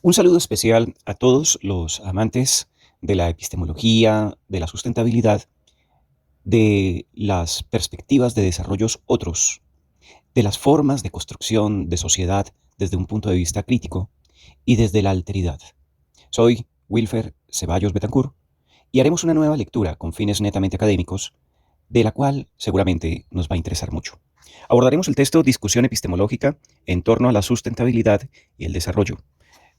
Un saludo especial a todos los amantes de la epistemología, de la sustentabilidad, de las perspectivas de desarrollos otros, de las formas de construcción de sociedad desde un punto de vista crítico y desde la alteridad. Soy Wilfer Ceballos Betancourt y haremos una nueva lectura con fines netamente académicos, de la cual seguramente nos va a interesar mucho. Abordaremos el texto Discusión epistemológica en torno a la sustentabilidad y el desarrollo,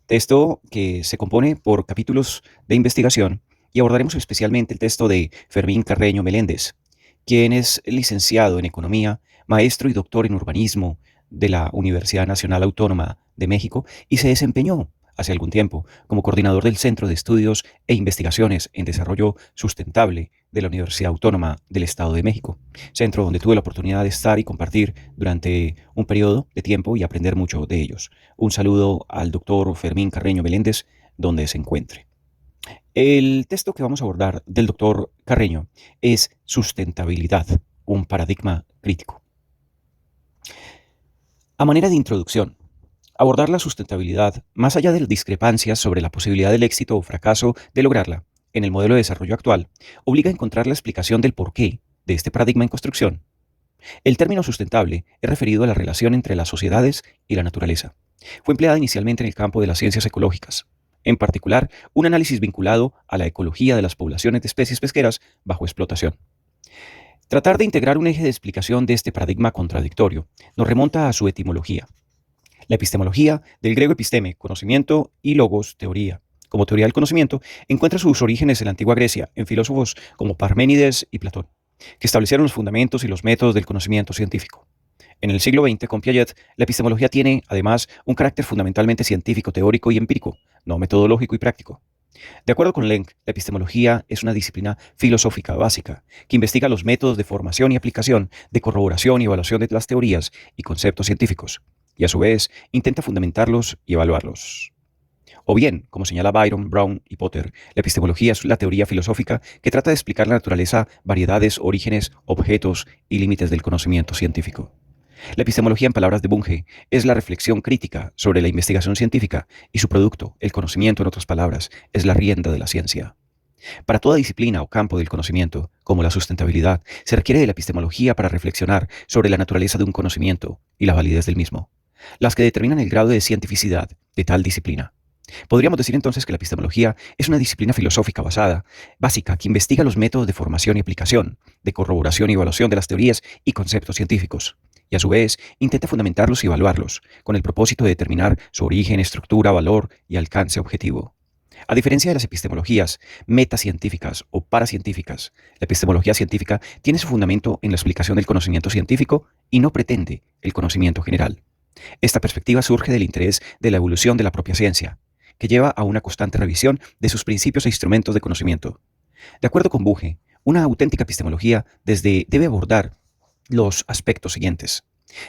texto que se compone por capítulos de investigación, y abordaremos especialmente el texto de Fermín Carreño Meléndez, quien es licenciado en Economía, maestro y doctor en Urbanismo de la Universidad Nacional Autónoma de México y se desempeñó hace algún tiempo como coordinador del Centro de Estudios e Investigaciones en Desarrollo Sustentable de la Universidad Autónoma del Estado de México, centro donde tuve la oportunidad de estar y compartir durante un periodo de tiempo y aprender mucho de ellos. Un saludo al doctor Fermín Carreño Meléndez, donde se encuentre. El texto que vamos a abordar del doctor Carreño es Sustentabilidad, un paradigma crítico. A manera de introducción, abordar la sustentabilidad, más allá de las discrepancias sobre la posibilidad del éxito o fracaso de lograrla en el modelo de desarrollo actual, obliga a encontrar la explicación del porqué de este paradigma en construcción. El término sustentable es referido a la relación entre las sociedades y la naturaleza. Fue empleada inicialmente en el campo de las ciencias ecológicas, en particular un análisis vinculado a la ecología de las poblaciones de especies pesqueras bajo explotación. Tratar de integrar un eje de explicación de este paradigma contradictorio nos remonta a su etimología. La epistemología, del griego episteme, conocimiento, y logos, teoría, como teoría del conocimiento, encuentra sus orígenes en la antigua Grecia, en filósofos como Parménides y Platón, que establecieron los fundamentos y los métodos del conocimiento científico. En el siglo XX, con Piaget, la epistemología tiene, además, un carácter fundamentalmente científico, teórico y empírico, no metodológico y práctico. De acuerdo con Lenk, la epistemología es una disciplina filosófica básica que investiga los métodos de formación y aplicación, de corroboración y evaluación de las teorías y conceptos científicos, y a su vez intenta fundamentarlos y evaluarlos. O bien, como señala Byron, Brown y Potter, la epistemología es la teoría filosófica que trata de explicar la naturaleza, variedades, orígenes, objetos y límites del conocimiento científico. La epistemología, en palabras de Bunge, es la reflexión crítica sobre la investigación científica y su producto, el conocimiento, en otras palabras, es la rienda de la ciencia. Para toda disciplina o campo del conocimiento, como la sustentabilidad, se requiere de la epistemología para reflexionar sobre la naturaleza de un conocimiento y la validez del mismo, las que determinan el grado de cientificidad de tal disciplina. Podríamos decir entonces que la epistemología es una disciplina filosófica básica, que investiga los métodos de formación y aplicación, de corroboración y evaluación de las teorías y conceptos científicos, y a su vez intenta fundamentarlos y evaluarlos, con el propósito de determinar su origen, estructura, valor y alcance objetivo. A diferencia de las epistemologías metacientíficas o paracientíficas, la epistemología científica tiene su fundamento en la explicación del conocimiento científico y no pretende el conocimiento general. Esta perspectiva surge del interés de la evolución de la propia ciencia, que lleva a una constante revisión de sus principios e instrumentos de conocimiento. De acuerdo con Bunge, una auténtica epistemología debe abordar los aspectos siguientes.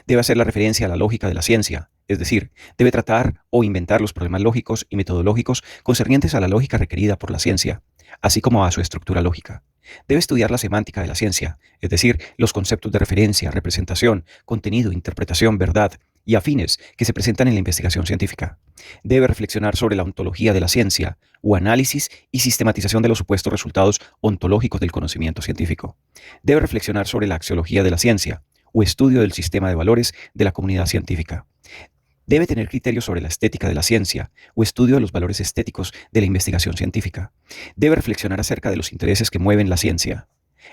Debe hacer la referencia a la lógica de la ciencia, es decir, debe tratar o inventar los problemas lógicos y metodológicos concernientes a la lógica requerida por la ciencia, así como a su estructura lógica. Debe estudiar la semántica de la ciencia, es decir, los conceptos de referencia, representación, contenido, interpretación, verdad y afines que se presentan en la investigación científica. Debe reflexionar sobre la ontología de la ciencia, o análisis y sistematización de los supuestos resultados ontológicos del conocimiento científico. Debe reflexionar sobre la axiología de la ciencia, o estudio del sistema de valores de la comunidad científica. Debe tener criterios sobre la estética de la ciencia, o estudio de los valores estéticos de la investigación científica. Debe reflexionar acerca de los intereses que mueven la ciencia.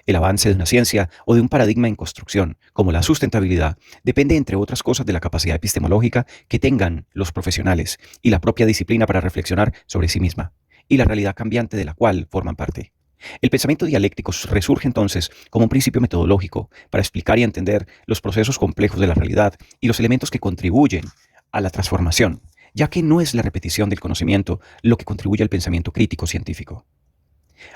El avance de una ciencia o de un paradigma en construcción, como la sustentabilidad, depende, entre otras cosas, de la capacidad epistemológica que tengan los profesionales y la propia disciplina para reflexionar sobre sí misma y la realidad cambiante de la cual forman parte. El pensamiento dialéctico resurge entonces como un principio metodológico para explicar y entender los procesos complejos de la realidad y los elementos que contribuyen a la transformación, ya que no es la repetición del conocimiento lo que contribuye al pensamiento crítico científico.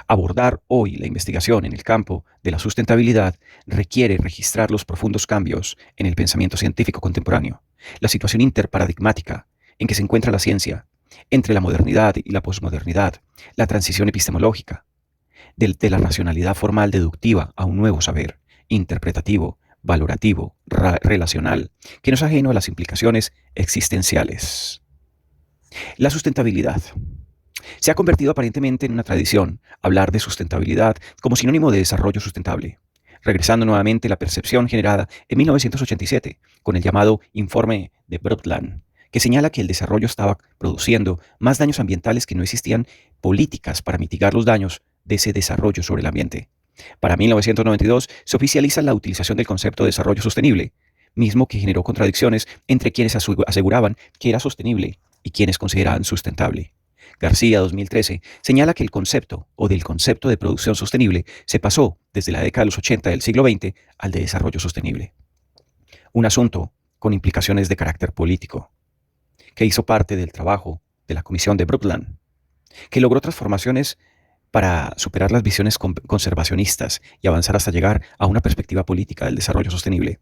Abordar hoy la investigación en el campo de la sustentabilidad requiere registrar los profundos cambios en el pensamiento científico contemporáneo, la situación interparadigmática en que se encuentra la ciencia, entre la modernidad y la posmodernidad, la transición epistemológica, de la racionalidad formal deductiva a un nuevo saber, interpretativo, valorativo, relacional, que no es ajeno a las implicaciones existenciales. La sustentabilidad. Se ha convertido aparentemente en una tradición hablar de sustentabilidad como sinónimo de desarrollo sustentable, regresando nuevamente la percepción generada en 1987 con el llamado Informe de Brundtland, que señala que el desarrollo estaba produciendo más daños ambientales, que no existían políticas para mitigar los daños de ese desarrollo sobre el ambiente. Para 1992 se oficializa la utilización del concepto de desarrollo sostenible, mismo que generó contradicciones entre quienes aseguraban que era sostenible y quienes consideraban sustentable. García, 2013, señala que el concepto o del concepto de producción sostenible se pasó desde la década de los 80 del siglo XX al de desarrollo sostenible. Un asunto con implicaciones de carácter político, que hizo parte del trabajo de la Comisión de Brundtland, que logró transformaciones para superar las visiones conservacionistas y avanzar hasta llegar a una perspectiva política del desarrollo sostenible.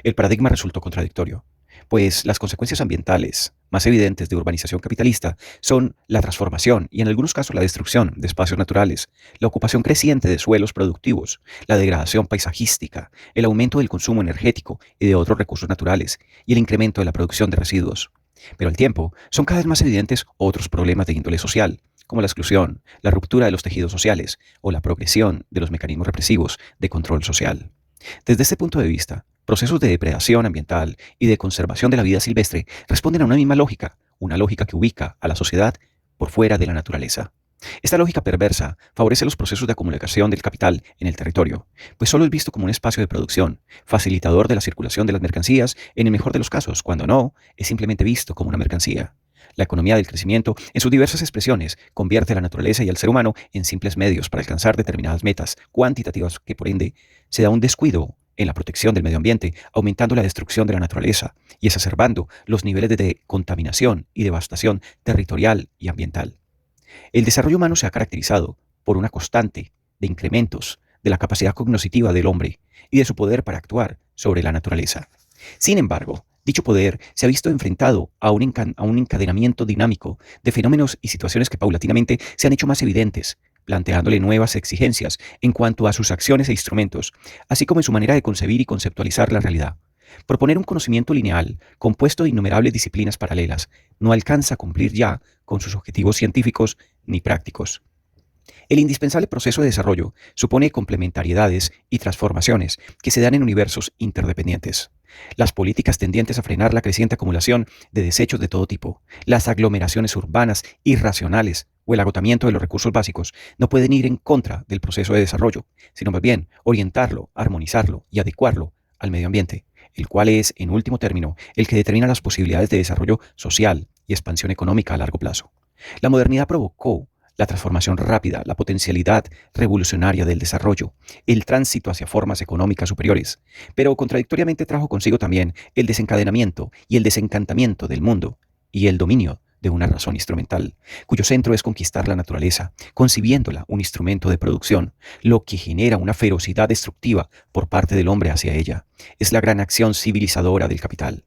El paradigma resultó contradictorio, pues las consecuencias ambientales más evidentes de urbanización capitalista son la transformación y en algunos casos la destrucción de espacios naturales, la ocupación creciente de suelos productivos, la degradación paisajística, el aumento del consumo energético y de otros recursos naturales y el incremento de la producción de residuos. Pero al tiempo, son cada vez más evidentes otros problemas de índole social, como la exclusión, la ruptura de los tejidos sociales o la progresión de los mecanismos represivos de control social. Desde este punto de vista, procesos de depredación ambiental y de conservación de la vida silvestre responden a una lógica que ubica a la sociedad por fuera de la naturaleza. Esta lógica perversa favorece los procesos de acumulación del capital en el territorio, pues solo es visto como un espacio de producción, facilitador de la circulación de las mercancías, en el mejor de los casos, cuando no, es simplemente visto como una mercancía. La economía del crecimiento, en sus diversas expresiones, convierte a la naturaleza y al ser humano en simples medios para alcanzar determinadas metas cuantitativas, que por ende se da un descuido en la protección del medio ambiente, aumentando la destrucción de la naturaleza y exacerbando los niveles de contaminación y devastación territorial y ambiental. El desarrollo humano se ha caracterizado por una constante de incrementos de la capacidad cognitiva del hombre y de su poder para actuar sobre la naturaleza. Sin embargo, dicho poder se ha visto enfrentado a un encadenamiento dinámico de fenómenos y situaciones que paulatinamente se han hecho más evidentes, planteándole nuevas exigencias en cuanto a sus acciones e instrumentos, así como en su manera de concebir y conceptualizar la realidad. Proponer un conocimiento lineal, compuesto de innumerables disciplinas paralelas, no alcanza a cumplir ya con sus objetivos científicos ni prácticos. El indispensable proceso de desarrollo supone complementariedades y transformaciones que se dan en universos interdependientes. Las políticas tendientes a frenar la creciente acumulación de desechos de todo tipo, las aglomeraciones urbanas irracionales o el agotamiento de los recursos básicos no pueden ir en contra del proceso de desarrollo, sino más bien orientarlo, armonizarlo y adecuarlo al medio ambiente, el cual es, en último término, el que determina las posibilidades de desarrollo social y expansión económica a largo plazo. La modernidad provocó la transformación rápida, la potencialidad revolucionaria del desarrollo, el tránsito hacia formas económicas superiores, pero contradictoriamente trajo consigo también el desencadenamiento y el desencantamiento del mundo y el dominio de una razón instrumental, cuyo centro es conquistar la naturaleza, concibiéndola un instrumento de producción, lo que genera una ferocidad destructiva por parte del hombre hacia ella. Es la gran acción civilizadora del capital.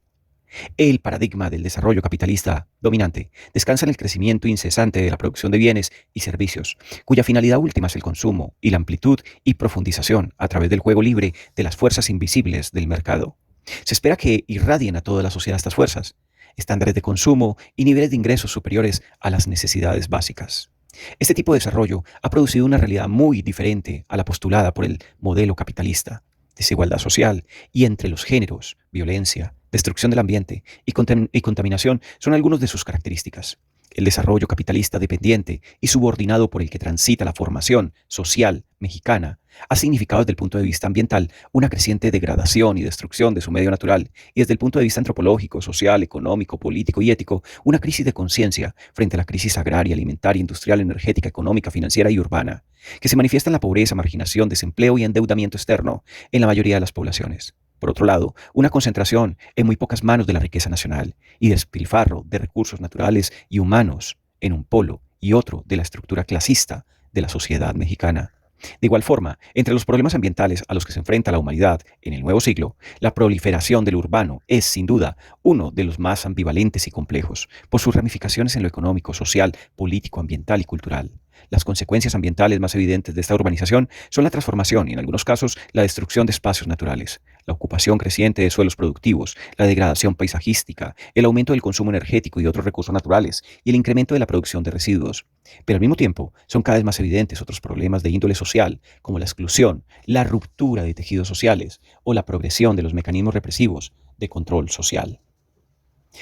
El paradigma del desarrollo capitalista dominante descansa en el crecimiento incesante de la producción de bienes y servicios, cuya finalidad última es el consumo y la amplitud y profundización a través del juego libre de las fuerzas invisibles del mercado. Se espera que irradien a toda la sociedad estas fuerzas, estándares de consumo y niveles de ingresos superiores a las necesidades básicas. Este tipo de desarrollo ha producido una realidad muy diferente a la postulada por el modelo capitalista: desigualdad social y entre los géneros, violencia, destrucción del ambiente y contaminación son algunas de sus características. El desarrollo capitalista dependiente y subordinado por el que transita la formación social mexicana ha significado desde el punto de vista ambiental una creciente degradación y destrucción de su medio natural, y desde el punto de vista antropológico, social, económico, político y ético, una crisis de conciencia frente a la crisis agraria, alimentaria, industrial, energética, económica, financiera y urbana, que se manifiesta en la pobreza, marginación, desempleo y endeudamiento externo en la mayoría de las poblaciones. Por otro lado, una concentración en muy pocas manos de la riqueza nacional y despilfarro de recursos naturales y humanos en un polo y otro de la estructura clasista de la sociedad mexicana. De igual forma, entre los problemas ambientales a los que se enfrenta la humanidad en el nuevo siglo, la proliferación del urbano es, sin duda, uno de los más ambivalentes y complejos, por sus ramificaciones en lo económico, social, político, ambiental y cultural. Las consecuencias ambientales más evidentes de esta urbanización son la transformación y, en algunos casos, la destrucción de espacios naturales, la ocupación creciente de suelos productivos, la degradación paisajística, el aumento del consumo energético y otros recursos naturales y el incremento de la producción de residuos. Pero al mismo tiempo, son cada vez más evidentes otros problemas de índole social, como la exclusión, la ruptura de tejidos sociales o la progresión de los mecanismos represivos de control social.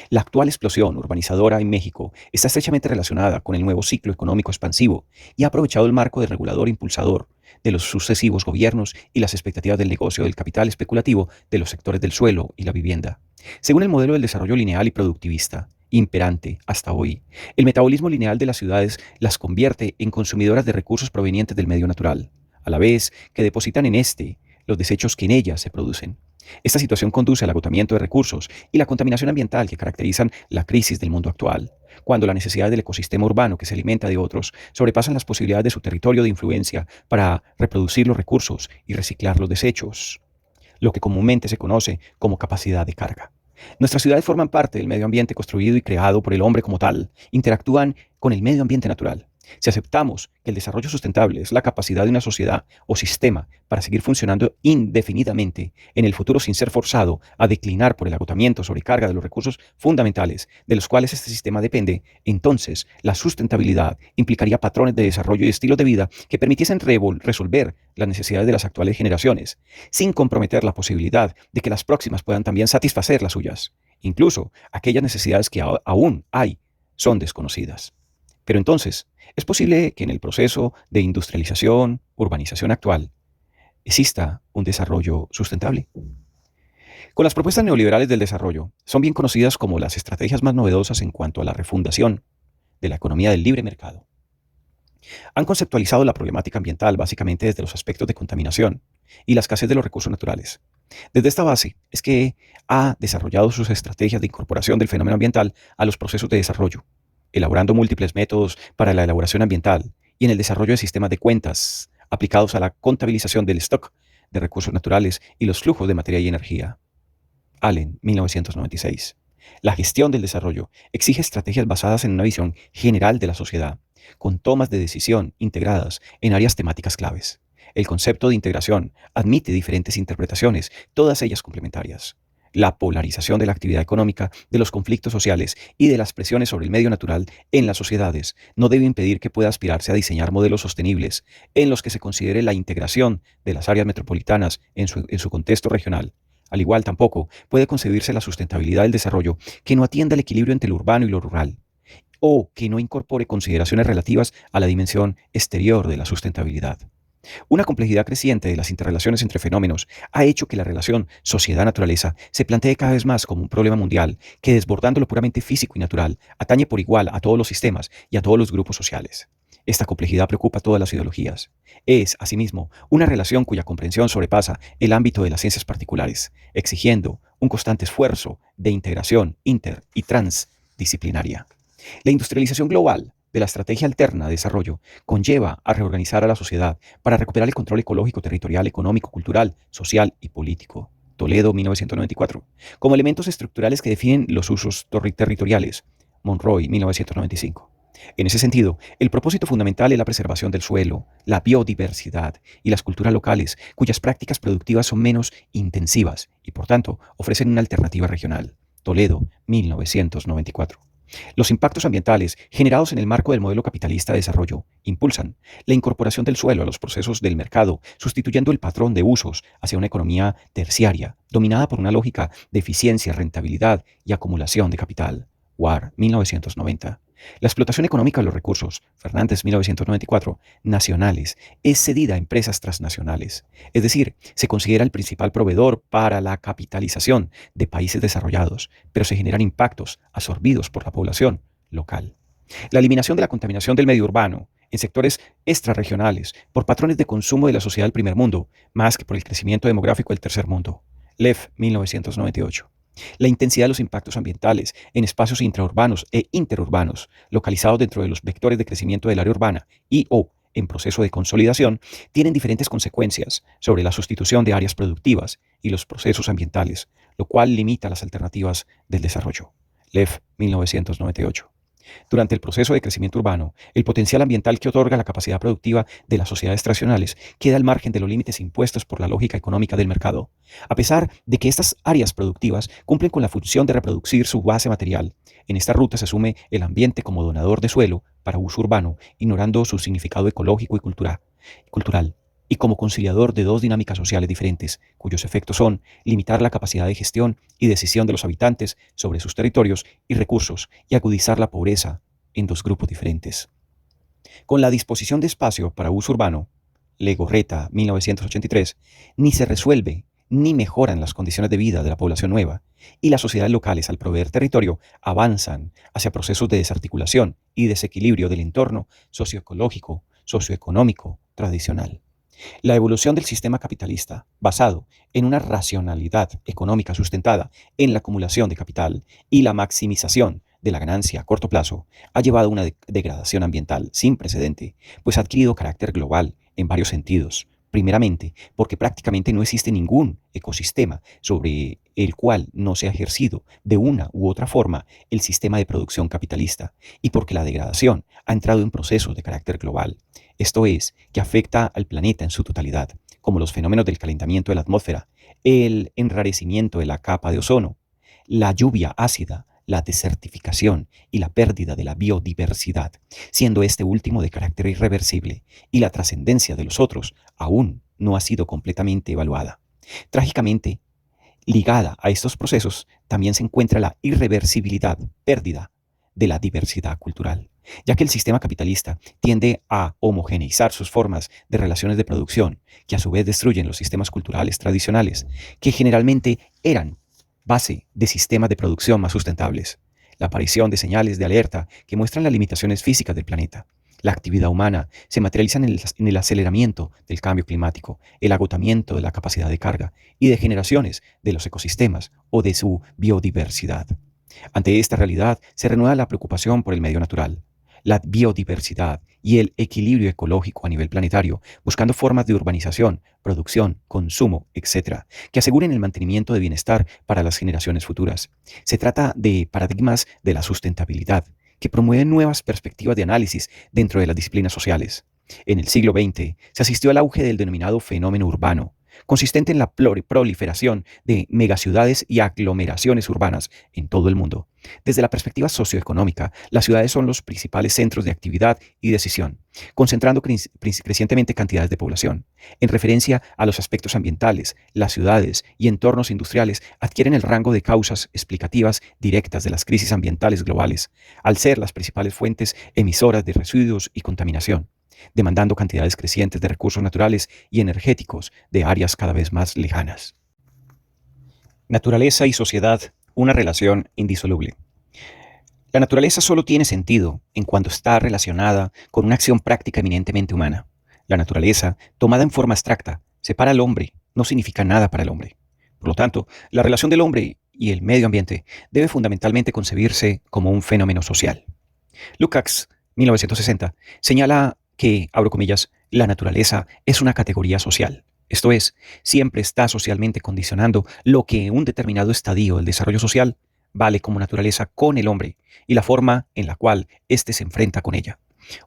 La actual explosión urbanizadora en México está estrechamente relacionada con el nuevo ciclo económico expansivo y ha aprovechado el marco de regulador impulsador de los sucesivos gobiernos y las expectativas del negocio del capital especulativo de los sectores del suelo y la vivienda. Según el modelo del desarrollo lineal y productivista, imperante hasta hoy, el metabolismo lineal de las ciudades las convierte en consumidoras de recursos provenientes del medio natural, a la vez que depositan en este los desechos que en ellas se producen. Esta situación conduce al agotamiento de recursos y la contaminación ambiental que caracterizan la crisis del mundo actual, cuando la necesidad del ecosistema urbano que se alimenta de otros sobrepasan las posibilidades de su territorio de influencia para reproducir los recursos y reciclar los desechos, lo que comúnmente se conoce como capacidad de carga. Nuestras ciudades forman parte del medio ambiente construido y creado por el hombre como tal, interactúan con el medio ambiente natural. Si aceptamos que el desarrollo sustentable es la capacidad de una sociedad o sistema para seguir funcionando indefinidamente en el futuro sin ser forzado a declinar por el agotamiento o sobrecarga de los recursos fundamentales de los cuales este sistema depende, entonces la sustentabilidad implicaría patrones de desarrollo y estilos de vida que permitiesen resolver las necesidades de las actuales generaciones, sin comprometer la posibilidad de que las próximas puedan también satisfacer las suyas. Incluso aquellas necesidades que aún hay son desconocidas. Pero entonces, ¿es posible que en el proceso de industrialización, urbanización actual, exista un desarrollo sustentable? Con las propuestas neoliberales del desarrollo, son bien conocidas como las estrategias más novedosas en cuanto a la refundación de la economía del libre mercado. Han conceptualizado la problemática ambiental básicamente desde los aspectos de contaminación y la escasez de los recursos naturales. Desde esta base es que ha desarrollado sus estrategias de incorporación del fenómeno ambiental a los procesos de desarrollo, elaborando múltiples métodos para la elaboración ambiental y en el desarrollo de sistemas de cuentas aplicados a la contabilización del stock de recursos naturales y los flujos de materia y energía. Allen, 1996. La gestión del desarrollo exige estrategias basadas en una visión general de la sociedad, con tomas de decisión integradas en áreas temáticas claves. El concepto de integración admite diferentes interpretaciones, todas ellas complementarias. La polarización de la actividad económica, de los conflictos sociales y de las presiones sobre el medio natural en las sociedades no debe impedir que pueda aspirarse a diseñar modelos sostenibles en los que se considere la integración de las áreas metropolitanas en su contexto regional. Al igual, tampoco puede concebirse la sustentabilidad del desarrollo que no atienda el equilibrio entre lo urbano y lo rural, o que no incorpore consideraciones relativas a la dimensión exterior de la sustentabilidad. Una complejidad creciente de las interrelaciones entre fenómenos ha hecho que la relación sociedad-naturaleza se plantee cada vez más como un problema mundial que, desbordando lo puramente físico y natural, atañe por igual a todos los sistemas y a todos los grupos sociales. Esta complejidad preocupa a todas las ideologías. Es, asimismo, una relación cuya comprensión sobrepasa el ámbito de las ciencias particulares, exigiendo un constante esfuerzo de integración inter y transdisciplinaria. La industrialización global de la estrategia alterna de desarrollo conlleva a reorganizar a la sociedad para recuperar el control ecológico, territorial, económico, cultural, social y político. Toledo, 1994. Como elementos estructurales que definen los usos territoriales. Monroy, 1995. En ese sentido, el propósito fundamental es la preservación del suelo, la biodiversidad y las culturas locales, cuyas prácticas productivas son menos intensivas y, por tanto, ofrecen una alternativa regional. Toledo, 1994. Los impactos ambientales generados en el marco del modelo capitalista de desarrollo impulsan la incorporación del suelo a los procesos del mercado, sustituyendo el patrón de usos hacia una economía terciaria, dominada por una lógica de eficiencia, rentabilidad y acumulación de capital. War, 1990. La explotación económica de los recursos, Fernández, 1994, nacionales, es cedida a empresas transnacionales. Es decir, se considera el principal proveedor para la capitalización de países desarrollados, pero se generan impactos absorbidos por la población local. La eliminación de la contaminación del medio urbano en sectores extrarregionales por patrones de consumo de la sociedad del primer mundo, más que por el crecimiento demográfico del tercer mundo. Lev, 1998. La intensidad de los impactos ambientales en espacios intraurbanos e interurbanos, localizados dentro de los vectores de crecimiento del área urbana y o en proceso de consolidación, tienen diferentes consecuencias sobre la sustitución de áreas productivas y los procesos ambientales, lo cual limita las alternativas del desarrollo. Lev, 1998. Durante el proceso de crecimiento urbano, el potencial ambiental que otorga la capacidad productiva de las sociedades tradicionales queda al margen de los límites impuestos por la lógica económica del mercado. A pesar de que estas áreas productivas cumplen con la función de reproducir su base material, en esta ruta se asume el ambiente como donador de suelo para uso urbano, ignorando su significado ecológico y cultural, y como conciliador de dos dinámicas sociales diferentes, cuyos efectos son limitar la capacidad de gestión y decisión de los habitantes sobre sus territorios y recursos y agudizar la pobreza en dos grupos diferentes. Con la disposición de espacio para uso urbano, Legorreta, 1983, ni se resuelve ni mejoran las condiciones de vida de la población nueva, y las sociedades locales, al proveer territorio, avanzan hacia procesos de desarticulación y desequilibrio del entorno socioecológico, socioeconómico, tradicional. La evolución del sistema capitalista, basado en una racionalidad económica sustentada en la acumulación de capital y la maximización de la ganancia a corto plazo, ha llevado a una degradación ambiental sin precedente, pues ha adquirido carácter global en varios sentidos. Primeramente, porque prácticamente no existe ningún ecosistema sobre el cual no se ha ejercido de una u otra forma el sistema de producción capitalista, y porque la degradación ha entrado en procesos de carácter global. Esto es, que afecta al planeta en su totalidad, como los fenómenos del calentamiento de la atmósfera, el enrarecimiento de la capa de ozono, la lluvia ácida, la desertificación y la pérdida de la biodiversidad, siendo este último de carácter irreversible, y la trascendencia de los otros aún no ha sido completamente evaluada. Trágicamente, ligada a estos procesos, también se encuentra la irreversibilidad, pérdida de la diversidad cultural, ya que el sistema capitalista tiende a homogeneizar sus formas de relaciones de producción, que a su vez destruyen los sistemas culturales tradicionales, que generalmente eran base de sistemas de producción más sustentables. La aparición de señales de alerta que muestran las limitaciones físicas del planeta. La actividad humana se materializa en el aceleramiento del cambio climático, el agotamiento de la capacidad de carga y de generaciones de los ecosistemas o de su biodiversidad. Ante esta realidad se renueva la preocupación por el medio natural, la biodiversidad y el equilibrio ecológico a nivel planetario, buscando formas de urbanización, producción, consumo, etc., que aseguren el mantenimiento de bienestar para las generaciones futuras. Se trata de paradigmas de la sustentabilidad, que promueven nuevas perspectivas de análisis dentro de las disciplinas sociales. En el siglo XX se asistió al auge del denominado fenómeno urbano, consistente en la proliferación de megaciudades y aglomeraciones urbanas en todo el mundo. Desde la perspectiva socioeconómica, las ciudades son los principales centros de actividad y decisión, concentrando crecientemente cantidades de población. En referencia a los aspectos ambientales, las ciudades y entornos industriales adquieren el rango de causas explicativas directas de las crisis ambientales globales, al ser las principales fuentes emisoras de residuos y contaminación, demandando cantidades crecientes de recursos naturales y energéticos de áreas cada vez más lejanas. Naturaleza y sociedad, una relación indisoluble. La naturaleza solo tiene sentido en cuanto está relacionada con una acción práctica eminentemente humana. La naturaleza, tomada en forma abstracta, separa al hombre, no significa nada para el hombre. Por lo tanto, la relación del hombre y el medio ambiente debe fundamentalmente concebirse como un fenómeno social. Lukács, 1960, señala que, abro comillas, la naturaleza es una categoría social. Esto es, siempre está socialmente condicionando lo que en un determinado estadio del desarrollo social vale como naturaleza con el hombre y la forma en la cual éste se enfrenta con ella.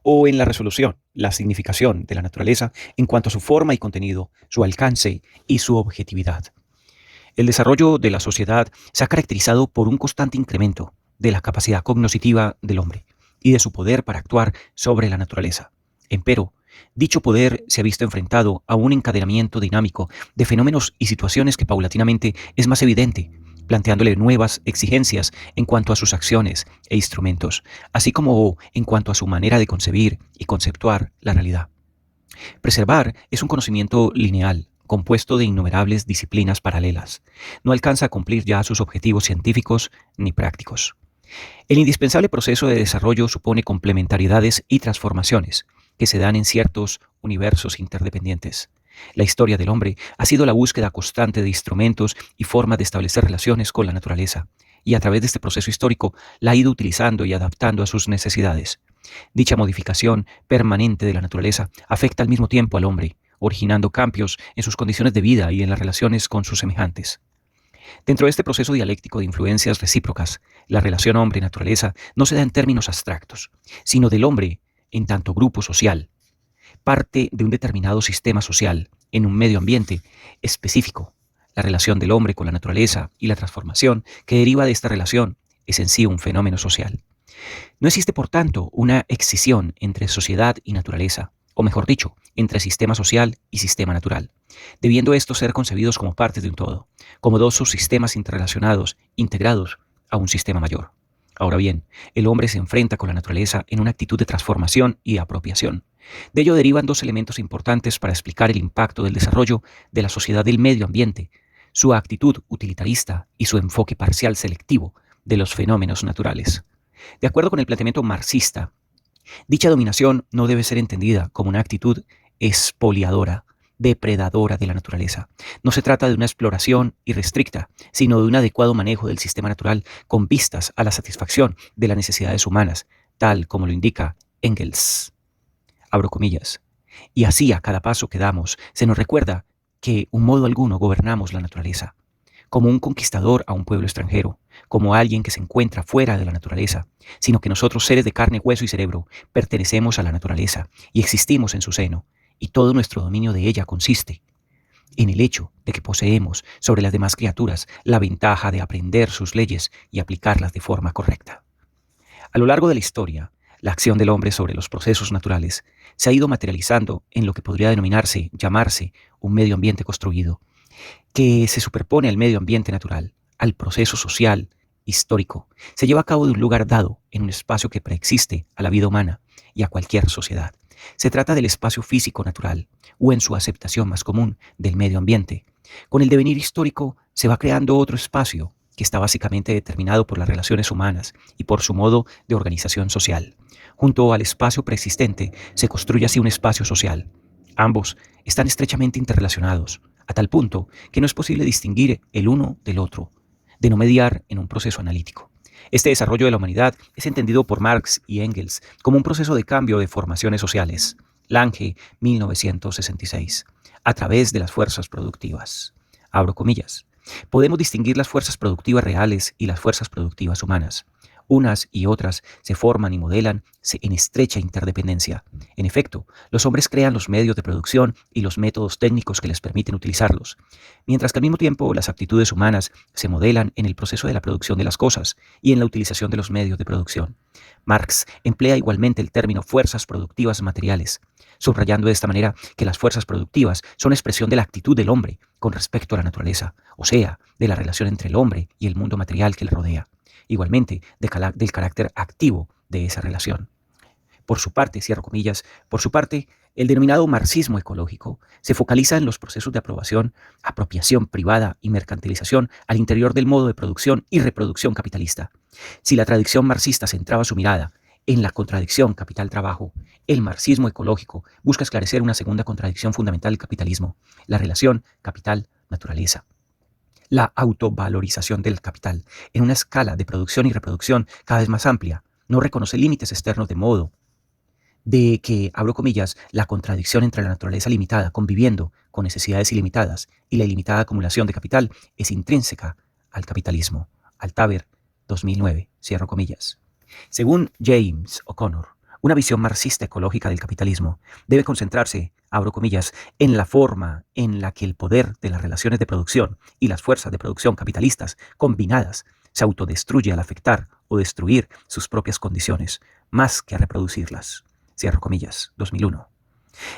O en la resolución, la significación de la naturaleza en cuanto a su forma y contenido, su alcance y su objetividad. El desarrollo de la sociedad se ha caracterizado por un constante incremento de la capacidad cognoscitiva del hombre y de su poder para actuar sobre la naturaleza. Empero, dicho poder se ha visto enfrentado a un encadenamiento dinámico de fenómenos y situaciones que paulatinamente es más evidente, planteándole nuevas exigencias en cuanto a sus acciones e instrumentos, así como en cuanto a su manera de concebir y conceptuar la realidad. Preservar es un conocimiento lineal, compuesto de innumerables disciplinas paralelas. No alcanza a cumplir ya sus objetivos científicos ni prácticos. El indispensable proceso de desarrollo supone complementariedades y transformaciones que se dan en ciertos universos interdependientes. La historia del hombre ha sido la búsqueda constante de instrumentos y formas de establecer relaciones con la naturaleza, y a través de este proceso histórico la ha ido utilizando y adaptando a sus necesidades. Dicha modificación permanente de la naturaleza afecta al mismo tiempo al hombre, originando cambios en sus condiciones de vida y en las relaciones con sus semejantes. Dentro de este proceso dialéctico de influencias recíprocas, la relación hombre-naturaleza no se da en términos abstractos, sino del hombre en tanto grupo social, parte de un determinado sistema social en un medio ambiente específico. La relación del hombre con la naturaleza y la transformación que deriva de esta relación es en sí un fenómeno social. No existe, por tanto, una excisión entre sociedad y naturaleza, o mejor dicho, entre sistema social y sistema natural, debiendo estos ser concebidos como partes de un todo, como dos subsistemas interrelacionados, integrados a un sistema mayor. Ahora bien, el hombre se enfrenta con la naturaleza en una actitud de transformación y de apropiación. De ello derivan dos elementos importantes para explicar el impacto del desarrollo de la sociedad del medio ambiente, su actitud utilitarista y su enfoque parcial selectivo de los fenómenos naturales. De acuerdo con el planteamiento marxista, dicha dominación no debe ser entendida como una actitud expoliadora, depredadora de la naturaleza. No se trata de una exploración irrestricta, sino de un adecuado manejo del sistema natural con vistas a la satisfacción de las necesidades humanas, tal como lo indica Engels. Abro comillas. Y así a cada paso que damos se nos recuerda que en modo alguno gobernamos la naturaleza, como un conquistador a un pueblo extranjero, como alguien que se encuentra fuera de la naturaleza, sino que nosotros, seres de carne, hueso y cerebro, pertenecemos a la naturaleza y existimos en su seno, y todo nuestro dominio de ella consiste en el hecho de que poseemos sobre las demás criaturas la ventaja de aprender sus leyes y aplicarlas de forma correcta. A lo largo de la historia, la acción del hombre sobre los procesos naturales se ha ido materializando en lo que podría llamarse un medio ambiente construido, que se superpone al medio ambiente natural, al proceso social, histórico. Se lleva a cabo de un lugar dado, en un espacio que preexiste a la vida humana y a cualquier sociedad. Se trata del espacio físico natural, o en su aceptación más común, del medio ambiente. Con el devenir histórico se va creando otro espacio que está básicamente determinado por las relaciones humanas y por su modo de organización social. Junto al espacio preexistente se construye así un espacio social. Ambos están estrechamente interrelacionados, a tal punto que no es posible distinguir el uno del otro, de no mediar en un proceso analítico. Este desarrollo de la humanidad es entendido por Marx y Engels como un proceso de cambio de formaciones sociales, Lange, 1966, a través de las fuerzas productivas. Abro comillas. Podemos distinguir las fuerzas productivas reales y las fuerzas productivas humanas. Unas y otras se forman y modelan en estrecha interdependencia. En efecto, los hombres crean los medios de producción y los métodos técnicos que les permiten utilizarlos, mientras que al mismo tiempo las actitudes humanas se modelan en el proceso de la producción de las cosas y en la utilización de los medios de producción. Marx emplea igualmente el término fuerzas productivas materiales, subrayando de esta manera que las fuerzas productivas son expresión de la actitud del hombre con respecto a la naturaleza, o sea, de la relación entre el hombre y el mundo material que le rodea. Igualmente del carácter activo de esa relación. Por su parte, cierro comillas, por su parte, el denominado marxismo ecológico se focaliza en los procesos de apropiación privada y mercantilización al interior del modo de producción y reproducción capitalista. Si la tradición marxista centraba su mirada en la contradicción capital-trabajo, el marxismo ecológico busca esclarecer una segunda contradicción fundamental del capitalismo, la relación capital-naturaleza. La autovalorización del capital en una escala de producción y reproducción cada vez más amplia no reconoce límites externos de modo de que, abro comillas, la contradicción entre la naturaleza limitada conviviendo con necesidades ilimitadas y la ilimitada acumulación de capital es intrínseca al capitalismo. Altaver, 2009, cierro comillas. Según James O'Connor, una visión marxista ecológica del capitalismo debe concentrarse, abro comillas, en la forma en la que el poder de las relaciones de producción y las fuerzas de producción capitalistas combinadas se autodestruye al afectar o destruir sus propias condiciones, más que a reproducirlas. Cierro comillas, 2001.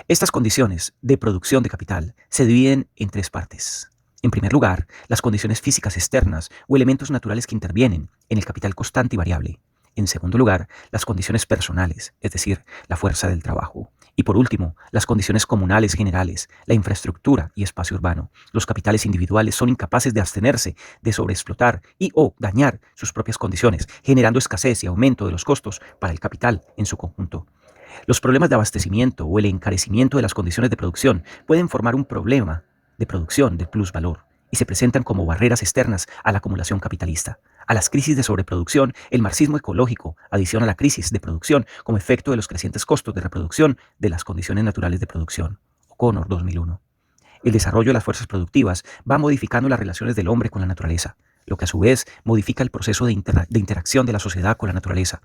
Estas condiciones de producción de capital se dividen en tres partes. En primer lugar, las condiciones físicas externas o elementos naturales que intervienen en el capital constante y variable. En segundo lugar, las condiciones personales, es decir, la fuerza del trabajo. Y por último, las condiciones comunales generales, la infraestructura y espacio urbano. Los capitales individuales son incapaces de abstenerse de sobreexplotar y o dañar sus propias condiciones, generando escasez y aumento de los costos para el capital en su conjunto. Los problemas de abastecimiento o el encarecimiento de las condiciones de producción pueden formar un problema de producción de plusvalor y se presentan como barreras externas a la acumulación capitalista. A las crisis de sobreproducción, el marxismo ecológico adiciona la crisis de producción como efecto de los crecientes costos de reproducción de las condiciones naturales de producción. O'Connor, 2001. El desarrollo de las fuerzas productivas va modificando las relaciones del hombre con la naturaleza, lo que a su vez modifica el proceso de interacción de la sociedad con la naturaleza.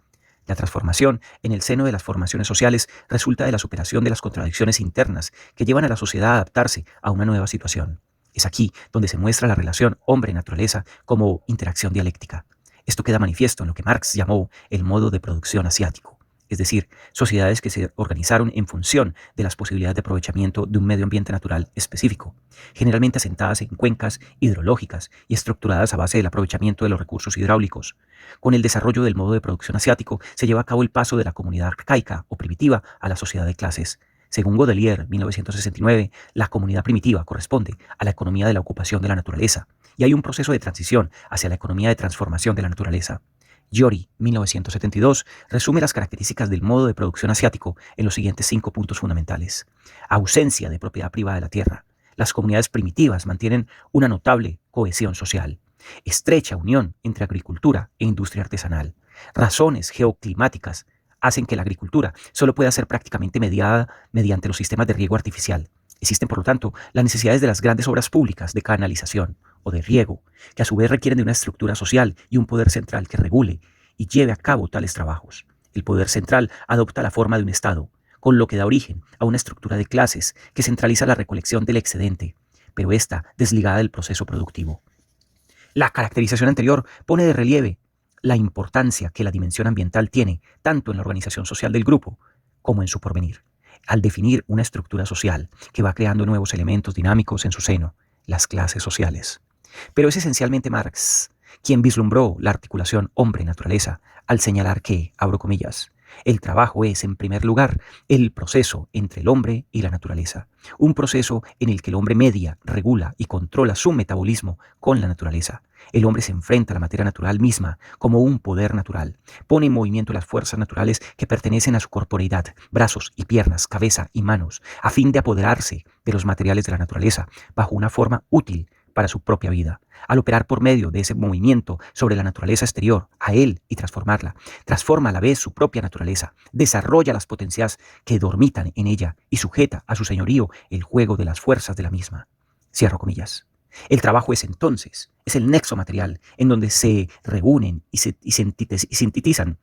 La transformación en el seno de las formaciones sociales resulta de la superación de las contradicciones internas que llevan a la sociedad a adaptarse a una nueva situación. Es aquí donde se muestra la relación hombre-naturaleza como interacción dialéctica. Esto queda manifiesto en lo que Marx llamó el modo de producción asiático, es decir, sociedades que se organizaron en función de las posibilidades de aprovechamiento de un medio ambiente natural específico, generalmente asentadas en cuencas hidrológicas y estructuradas a base del aprovechamiento de los recursos hidráulicos. Con el desarrollo del modo de producción asiático se lleva a cabo el paso de la comunidad arcaica o primitiva a la sociedad de clases. Según Godelier, 1969, la comunidad primitiva corresponde a la economía de la ocupación de la naturaleza, y hay un proceso de transición hacia la economía de transformación de la naturaleza. Jory, 1972, resume las características del modo de producción asiático en los siguientes 5 puntos fundamentales. Ausencia de propiedad privada de la tierra. Las comunidades primitivas mantienen una notable cohesión social. Estrecha unión entre agricultura e industria artesanal. Razones geoclimáticas hacen que la agricultura solo pueda ser prácticamente mediada mediante los sistemas de riego artificial. Existen, por lo tanto, las necesidades de las grandes obras públicas de canalización o de riego, que a su vez requieren de una estructura social y un poder central que regule y lleve a cabo tales trabajos. El poder central adopta la forma de un Estado, con lo que da origen a una estructura de clases que centraliza la recolección del excedente, pero esta desligada del proceso productivo. La caracterización anterior pone de relieve la importancia que la dimensión ambiental tiene tanto en la organización social del grupo como en su porvenir, al definir una estructura social que va creando nuevos elementos dinámicos en su seno, las clases sociales. Pero es esencialmente Marx quien vislumbró la articulación hombre-naturaleza al señalar que, abro comillas, el trabajo es, en primer lugar, el proceso entre el hombre y la naturaleza, un proceso en el que el hombre media, regula y controla su metabolismo con la naturaleza. El hombre se enfrenta a la materia natural misma como un poder natural, pone en movimiento las fuerzas naturales que pertenecen a su corporeidad, brazos y piernas, cabeza y manos, a fin de apoderarse de los materiales de la naturaleza bajo una forma útil para su propia vida. Al operar por medio de ese movimiento sobre la naturaleza exterior, a él y transformarla, transforma a la vez su propia naturaleza, desarrolla las potencias que dormitan en ella y sujeta a su señorío el juego de las fuerzas de la misma. Cierro comillas. El trabajo es entonces, es el nexo material en donde se reúnen y sintetizan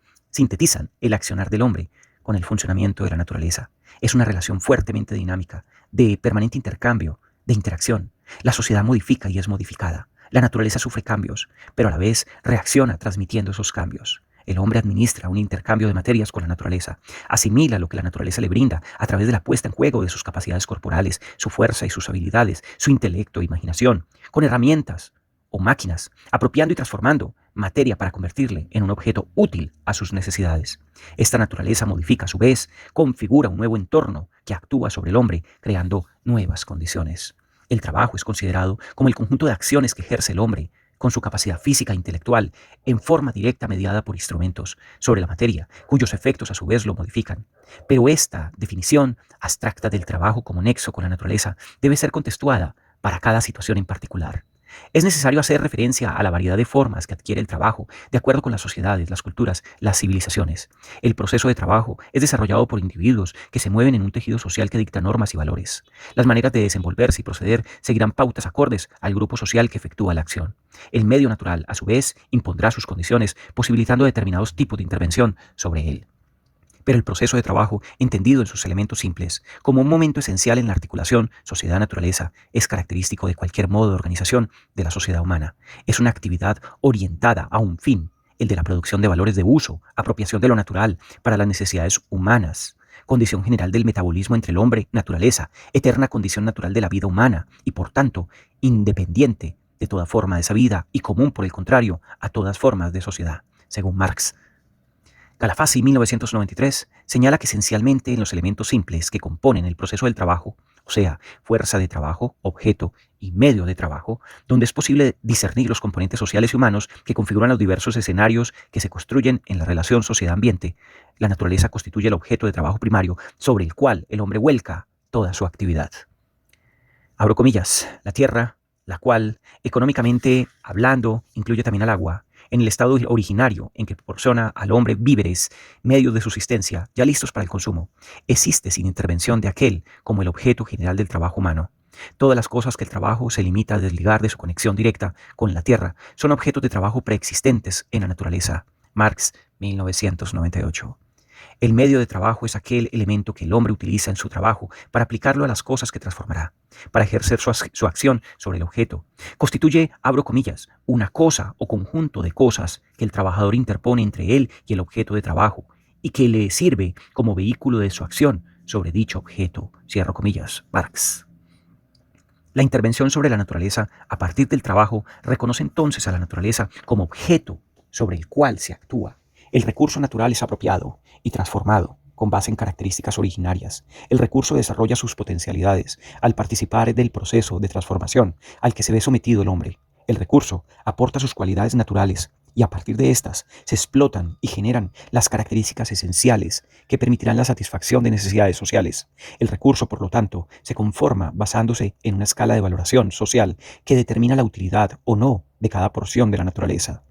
el accionar del hombre con el funcionamiento de la naturaleza. Es una relación fuertemente dinámica, de permanente intercambio, de interacción. La sociedad modifica y es modificada. La naturaleza sufre cambios, pero a la vez reacciona transmitiendo esos cambios. El hombre administra un intercambio de materias con la naturaleza, asimila lo que la naturaleza le brinda a través de la puesta en juego de sus capacidades corporales, su fuerza y sus habilidades, su intelecto e imaginación, con herramientas o máquinas, apropiando y transformando materia para convertirle en un objeto útil a sus necesidades. Esta naturaleza modifica a su vez, configura un nuevo entorno que actúa sobre el hombre, creando nuevas condiciones. El trabajo es considerado como el conjunto de acciones que ejerce el hombre, con su capacidad física e intelectual, en forma directa mediada por instrumentos sobre la materia, cuyos efectos a su vez lo modifican. Pero esta definición abstracta del trabajo como nexo con la naturaleza debe ser contextuada para cada situación en particular. Es necesario hacer referencia a la variedad de formas que adquiere el trabajo de acuerdo con las sociedades, las culturas, las civilizaciones. El proceso de trabajo es desarrollado por individuos que se mueven en un tejido social que dicta normas y valores. Las maneras de desenvolverse y proceder seguirán pautas acordes al grupo social que efectúa la acción. El medio natural, a su vez, impondrá sus condiciones, posibilitando determinados tipos de intervención sobre él. Pero el proceso de trabajo, entendido en sus elementos simples, como un momento esencial en la articulación sociedad-naturaleza, es característico de cualquier modo de organización de la sociedad humana. Es una actividad orientada a un fin, el de la producción de valores de uso, apropiación de lo natural para las necesidades humanas, condición general del metabolismo entre el hombre y naturaleza, eterna condición natural de la vida humana y, por tanto, independiente de toda forma de esa vida y común, por el contrario, a todas formas de sociedad, según Marx. Calafasi, 1993, señala que esencialmente en los elementos simples que componen el proceso del trabajo, o sea, fuerza de trabajo, objeto y medio de trabajo, donde es posible discernir los componentes sociales y humanos que configuran los diversos escenarios que se construyen en la relación sociedad-ambiente, la naturaleza constituye el objeto de trabajo primario sobre el cual el hombre vuelca toda su actividad. Abro comillas, la tierra, la cual, económicamente hablando, incluye también al agua, en el estado originario en que proporciona al hombre víveres, medios de subsistencia, ya listos para el consumo, existe sin intervención de aquel como el objeto general del trabajo humano. Todas las cosas que el trabajo se limita a desligar de su conexión directa con la tierra son objetos de trabajo preexistentes en la naturaleza. Marx, 1998. El medio de trabajo es aquel elemento que el hombre utiliza en su trabajo para aplicarlo a las cosas que transformará, para ejercer su acción sobre el objeto. Constituye, abro comillas, una cosa o conjunto de cosas que el trabajador interpone entre él y el objeto de trabajo y que le sirve como vehículo de su acción sobre dicho objeto, cierro comillas, Marx. La intervención sobre la naturaleza a partir del trabajo reconoce entonces a la naturaleza como objeto sobre el cual se actúa. El recurso natural es apropiado y transformado con base en características originarias. El recurso desarrolla sus potencialidades al participar del proceso de transformación al que se ve sometido el hombre. El recurso aporta sus cualidades naturales y a partir de estas se explotan y generan las características esenciales que permitirán la satisfacción de necesidades sociales. El recurso, por lo tanto, se conforma basándose en una escala de valoración social que determina la utilidad o no de cada porción de la naturaleza.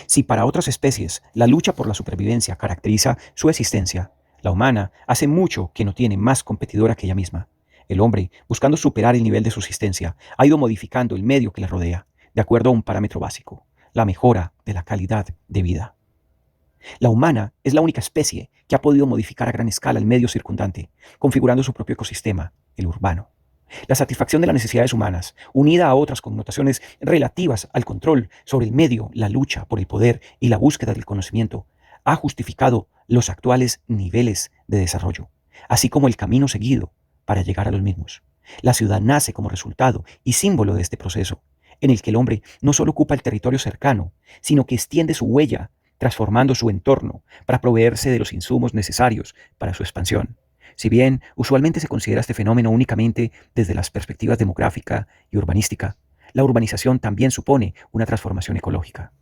Si para otras especies la lucha por la supervivencia caracteriza su existencia, la humana hace mucho que no tiene más competidora que ella misma. El hombre, buscando superar el nivel de subsistencia, ha ido modificando el medio que le rodea, de acuerdo a un parámetro básico, la mejora de la calidad de vida. La humana es la única especie que ha podido modificar a gran escala el medio circundante, configurando su propio ecosistema, el urbano. La satisfacción de las necesidades humanas, unida a otras connotaciones relativas al control sobre el medio, la lucha por el poder y la búsqueda del conocimiento, ha justificado los actuales niveles de desarrollo, así como el camino seguido para llegar a los mismos. La ciudad nace como resultado y símbolo de este proceso, en el que el hombre no solo ocupa el territorio cercano, sino que extiende su huella, transformando su entorno para proveerse de los insumos necesarios para su expansión. Si bien usualmente se considera este fenómeno únicamente desde las perspectivas demográfica y urbanística, la urbanización también supone una transformación ecológica.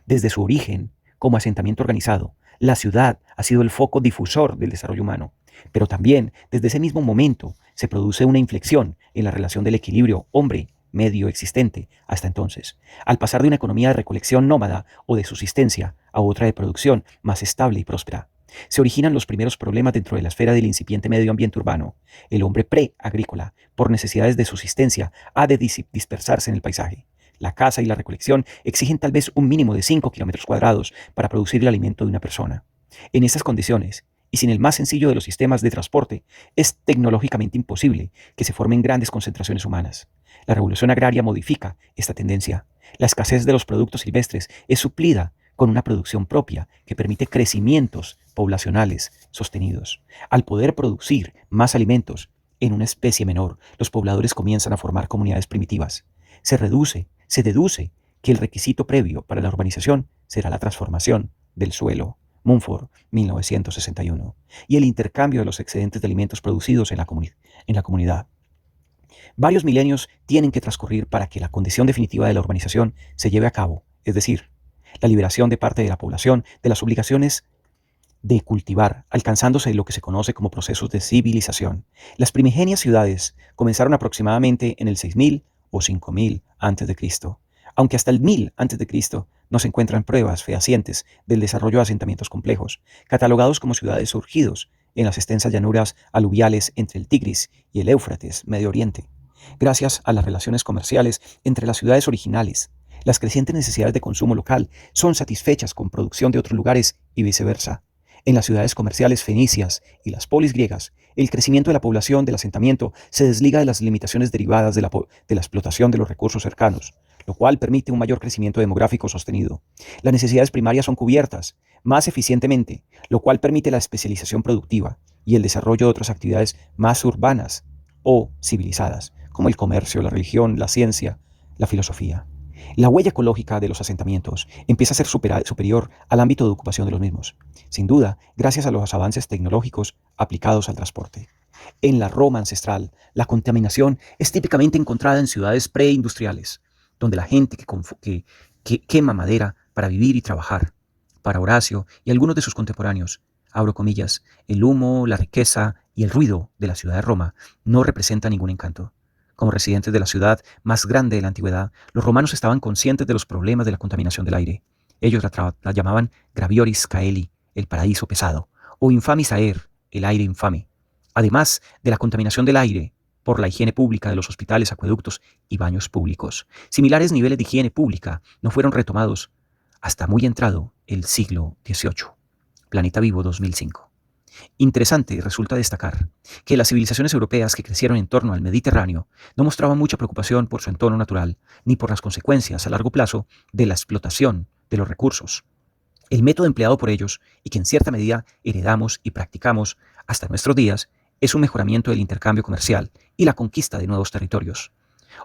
Desde su origen, como asentamiento organizado, la ciudad ha sido el foco difusor del desarrollo humano, pero también desde ese mismo momento se produce una inflexión en la relación del equilibrio hombre-medio existente hasta entonces, al pasar de una economía de recolección nómada o de subsistencia a otra de producción más estable y próspera. Se originan los primeros problemas dentro de la esfera del incipiente medio ambiente urbano. El hombre pre-agrícola, por necesidades de subsistencia, ha de dispersarse en el paisaje. La caza y la recolección exigen tal vez un mínimo de 5 kilómetros cuadrados para producir el alimento de una persona. En estas condiciones, y sin el más sencillo de los sistemas de transporte, es tecnológicamente imposible que se formen grandes concentraciones humanas. La revolución agraria modifica esta tendencia. La escasez de los productos silvestres es suplida con una producción propia que permite crecimientos poblacionales sostenidos. Al poder producir más alimentos en una especie menor, los pobladores comienzan a formar comunidades primitivas. Se deduce que el requisito previo para la urbanización será la transformación del suelo. Mumford, 1961. Y el intercambio de los excedentes de alimentos producidos en la comunidad. Varios milenios tienen que transcurrir para que la condición definitiva de la urbanización se lleve a cabo, es decir, la liberación de parte de la población de las obligaciones de cultivar, alcanzándose lo que se conoce como procesos de civilización. Las primigenias ciudades comenzaron aproximadamente en el 6000 o 5000 a.C., aunque hasta el 1000 a.C. no se encuentran pruebas fehacientes del desarrollo de asentamientos complejos, catalogados como ciudades surgidos en las extensas llanuras aluviales entre el Tigris y el Éufrates, Medio Oriente. Gracias a las relaciones comerciales entre las ciudades originales, las crecientes necesidades de consumo local son satisfechas con producción de otros lugares y viceversa. En las ciudades comerciales fenicias y las polis griegas, el crecimiento de la población del asentamiento se desliga de las limitaciones derivadas de la explotación de los recursos cercanos, lo cual permite un mayor crecimiento demográfico sostenido. Las necesidades primarias son cubiertas más eficientemente, lo cual permite la especialización productiva y el desarrollo de otras actividades más urbanas o civilizadas, como el comercio, la religión, la ciencia, la filosofía. La huella ecológica de los asentamientos empieza a ser superior al ámbito de ocupación de los mismos, sin duda, gracias a los avances tecnológicos aplicados al transporte. En la Roma ancestral, la contaminación es típicamente encontrada en ciudades preindustriales, donde la gente que quema madera para vivir y trabajar. Para Horacio y algunos de sus contemporáneos, abro comillas, el humo, la riqueza y el ruido de la ciudad de Roma no representan ningún encanto. Como residentes de la ciudad más grande de la antigüedad, los romanos estaban conscientes de los problemas de la contaminación del aire. Ellos la llamaban gravioris caeli, el paraíso pesado, o infamis aer, el aire infame. Además de la contaminación del aire, por la higiene pública de los hospitales, acueductos y baños públicos. Similares niveles de higiene pública no fueron retomados hasta muy entrado el siglo XVIII. Planeta Vivo 2005. Interesante resulta destacar que las civilizaciones europeas que crecieron en torno al Mediterráneo no mostraban mucha preocupación por su entorno natural ni por las consecuencias a largo plazo de la explotación de los recursos. El método empleado por ellos y que en cierta medida heredamos y practicamos hasta nuestros días es un mejoramiento del intercambio comercial y la conquista de nuevos territorios.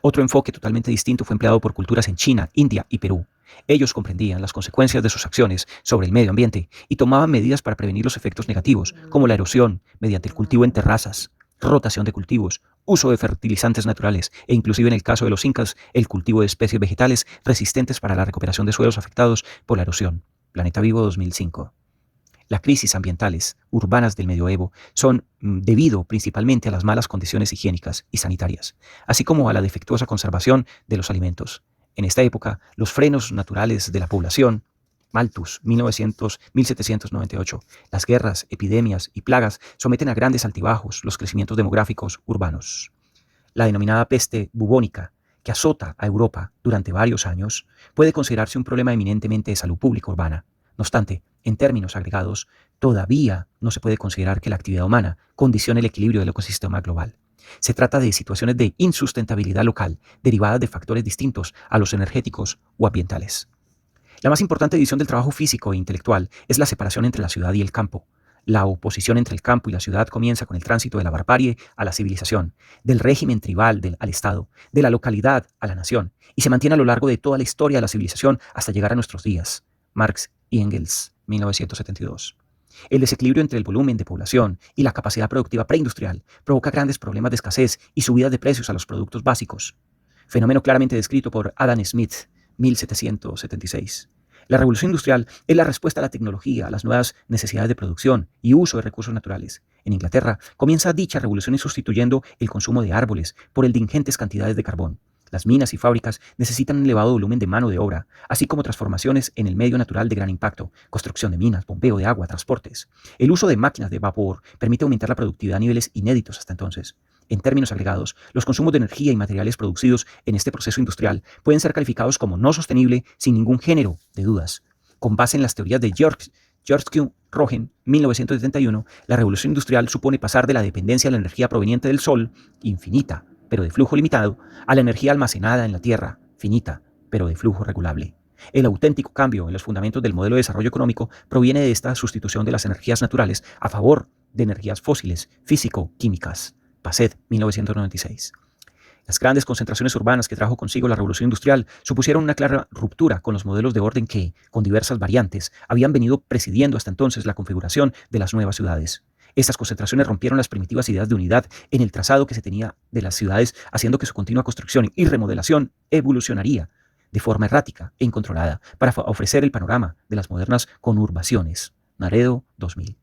Otro enfoque totalmente distinto fue empleado por culturas en China, India y Perú. Ellos comprendían las consecuencias de sus acciones sobre el medio ambiente y tomaban medidas para prevenir los efectos negativos, como la erosión mediante el cultivo en terrazas, rotación de cultivos, uso de fertilizantes naturales e inclusive en el caso de los incas, el cultivo de especies vegetales resistentes para la recuperación de suelos afectados por la erosión. Planeta Vivo 2005. Las crisis ambientales urbanas del medioevo son debido principalmente a las malas condiciones higiénicas y sanitarias, así como a la defectuosa conservación de los alimentos. En esta época, los frenos naturales de la población, Malthus, 1798, las guerras, epidemias y plagas someten a grandes altibajos los crecimientos demográficos urbanos. La denominada peste bubónica, que azota a Europa durante varios años, puede considerarse un problema eminentemente de salud pública urbana. No obstante, en términos agregados, todavía no se puede considerar que la actividad humana condicione el equilibrio del ecosistema global. Se trata de situaciones de insustentabilidad local derivadas de factores distintos a los energéticos o ambientales. La más importante división del trabajo físico e intelectual es la separación entre la ciudad y el campo. La oposición entre el campo y la ciudad comienza con el tránsito de la barbarie a la civilización, del régimen tribal al Estado, de la localidad a la nación, y se mantiene a lo largo de toda la historia de la civilización hasta llegar a nuestros días. Marx y Engels, 1972. El desequilibrio entre el volumen de población y la capacidad productiva preindustrial provoca grandes problemas de escasez y subidas de precios a los productos básicos. Fenómeno claramente descrito por Adam Smith, 1776. La revolución industrial es la respuesta a la tecnología, a las nuevas necesidades de producción y uso de recursos naturales. En Inglaterra comienza dicha revolución sustituyendo el consumo de árboles por el de ingentes cantidades de carbón. Las minas y fábricas necesitan un elevado volumen de mano de obra, así como transformaciones en el medio natural de gran impacto, construcción de minas, bombeo de agua, transportes. El uso de máquinas de vapor permite aumentar la productividad a niveles inéditos hasta entonces. En términos agregados, los consumos de energía y materiales producidos en este proceso industrial pueden ser calificados como no sostenible sin ningún género de dudas. Con base en las teorías de George Q. Rogen, 1971, la revolución industrial supone pasar de la dependencia de la energía proveniente del sol, infinita, pero de flujo limitado, a la energía almacenada en la Tierra, finita, pero de flujo regulable. El auténtico cambio en los fundamentos del modelo de desarrollo económico proviene de esta sustitución de las energías naturales a favor de energías fósiles, físico-químicas. Passet, 1996. Las grandes concentraciones urbanas que trajo consigo la revolución industrial supusieron una clara ruptura con los modelos de orden que, con diversas variantes, habían venido presidiendo hasta entonces la configuración de las nuevas ciudades. Estas concentraciones rompieron las primitivas ideas de unidad en el trazado que se tenía de las ciudades, haciendo que su continua construcción y remodelación evolucionaría de forma errática e incontrolada para ofrecer el panorama de las modernas conurbaciones. Naredo, 2000.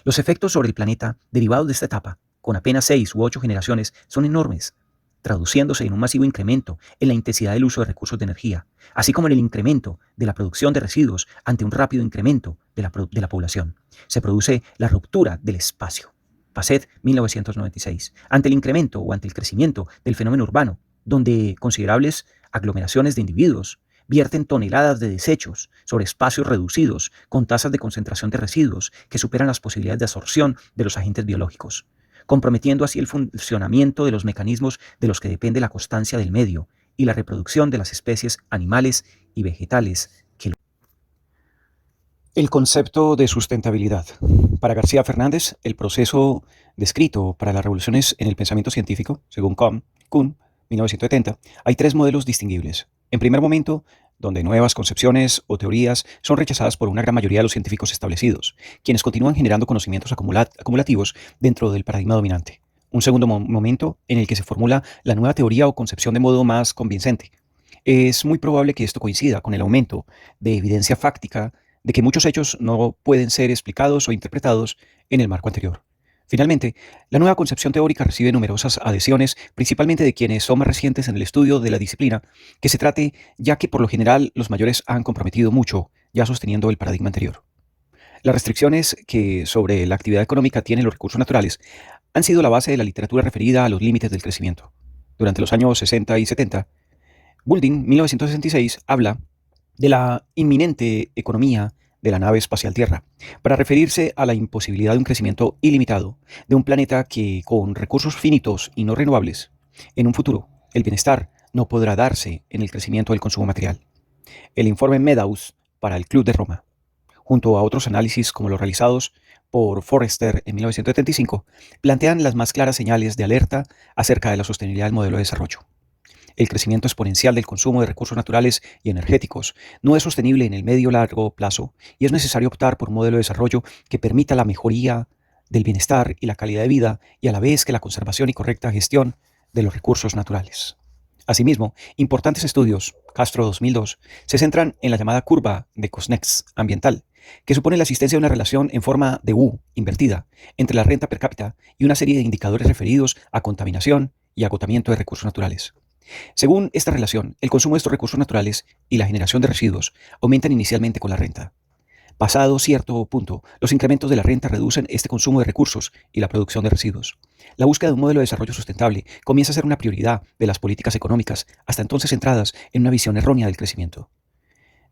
Los efectos sobre el planeta derivados de esta etapa, con apenas 6 u 8 generaciones, son enormes, traduciéndose en un masivo incremento en la intensidad del uso de recursos de energía, así como en el incremento de la producción de residuos ante un rápido incremento de la población. Se produce la ruptura del espacio. Passet, 1996. Ante el incremento o ante el crecimiento del fenómeno urbano, donde considerables aglomeraciones de individuos vierten toneladas de desechos sobre espacios reducidos con tasas de concentración de residuos que superan las posibilidades de absorción de los agentes biológicos, comprometiendo así el funcionamiento de los mecanismos de los que depende la constancia del medio y la reproducción de las especies animales y vegetales. El concepto de sustentabilidad. Para García Fernández, el proceso descrito para las revoluciones en el pensamiento científico, según Kuhn, 1970, hay 3 modelos distinguibles. En primer momento, donde nuevas concepciones o teorías son rechazadas por una gran mayoría de los científicos establecidos, quienes continúan generando conocimientos acumulativos dentro del paradigma dominante. Un segundo momento en el que se formula la nueva teoría o concepción de modo más convincente. Es muy probable que esto coincida con el aumento de evidencia fáctica de que muchos hechos no pueden ser explicados o interpretados en el marco anterior. Finalmente, la nueva concepción teórica recibe numerosas adhesiones, principalmente de quienes son más recientes en el estudio de la disciplina, que se trate, ya que por lo general los mayores han comprometido mucho, ya sosteniendo el paradigma anterior. Las restricciones que sobre la actividad económica tienen los recursos naturales han sido la base de la literatura referida a los límites del crecimiento. Durante los años 60 y 70, Boulding, 1966, habla de la inminente economía de la nave espacial Tierra, para referirse a la imposibilidad de un crecimiento ilimitado de un planeta que, con recursos finitos y no renovables, en un futuro, el bienestar no podrá darse en el crecimiento del consumo material. El informe Meadows para el Club de Roma, junto a otros análisis como los realizados por Forrester en 1975, plantean las más claras señales de alerta acerca de la sostenibilidad del modelo de desarrollo. El crecimiento exponencial del consumo de recursos naturales y energéticos no es sostenible en el medio-largo plazo y es necesario optar por un modelo de desarrollo que permita la mejoría del bienestar y la calidad de vida y a la vez que la conservación y correcta gestión de los recursos naturales. Asimismo, importantes estudios, Castro 2002, se centran en la llamada curva de Kuznets ambiental, que supone la existencia de una relación en forma de U invertida entre la renta per cápita y una serie de indicadores referidos a contaminación y agotamiento de recursos naturales. Según esta relación, el consumo de estos recursos naturales y la generación de residuos aumentan inicialmente con la renta. Pasado cierto punto, los incrementos de la renta reducen este consumo de recursos y la producción de residuos. La búsqueda de un modelo de desarrollo sustentable comienza a ser una prioridad de las políticas económicas, hasta entonces centradas en una visión errónea del crecimiento.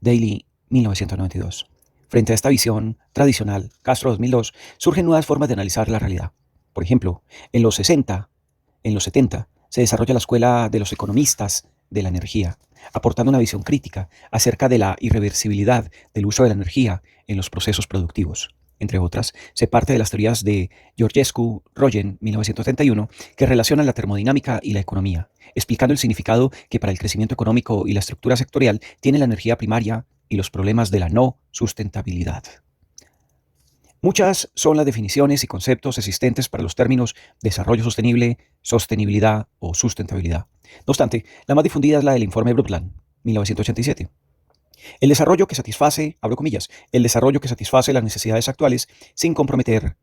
Daly, 1992. Frente a esta visión tradicional, Castro 2002, surgen nuevas formas de analizar la realidad. Por ejemplo, en los 70, se desarrolla la Escuela de los Economistas de la Energía, aportando una visión crítica acerca de la irreversibilidad del uso de la energía en los procesos productivos. Entre otras, se parte de las teorías de Georgescu-Roegen, 1931, que relacionan la termodinámica y la economía, explicando el significado que para el crecimiento económico y la estructura sectorial tiene la energía primaria y los problemas de la no sustentabilidad. Muchas son las definiciones y conceptos existentes para los términos desarrollo sostenible, sostenibilidad o sustentabilidad. No obstante, la más difundida es la del informe Brundtland, 1987. El desarrollo que satisface, abro comillas, el desarrollo que satisface las necesidades actuales sin comprometer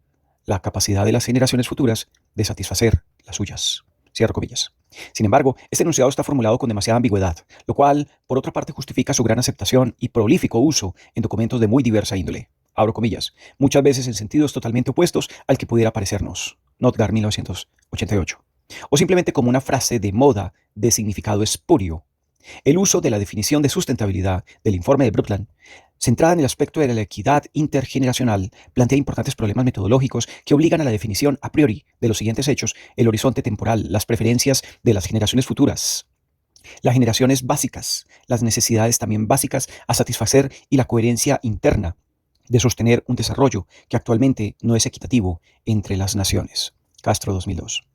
la capacidad de las generaciones futuras de satisfacer las suyas. Cierro comillas. Sin embargo, este enunciado está formulado con demasiada ambigüedad, lo cual, por otra parte, justifica su gran aceptación y prolífico uso en documentos de muy diversa índole. Abro comillas, muchas veces en sentidos totalmente opuestos al que pudiera parecernos. Notgar, 1988. O simplemente como una frase de moda de significado espurio. El uso de la definición de sustentabilidad del informe de Brundtland, centrada en el aspecto de la equidad intergeneracional, plantea importantes problemas metodológicos que obligan a la definición a priori de los siguientes hechos: el horizonte temporal, las preferencias de las generaciones futuras, las generaciones básicas, las necesidades también básicas a satisfacer y la coherencia interna de sostener un desarrollo que actualmente no es equitativo entre las naciones. Castro 2002.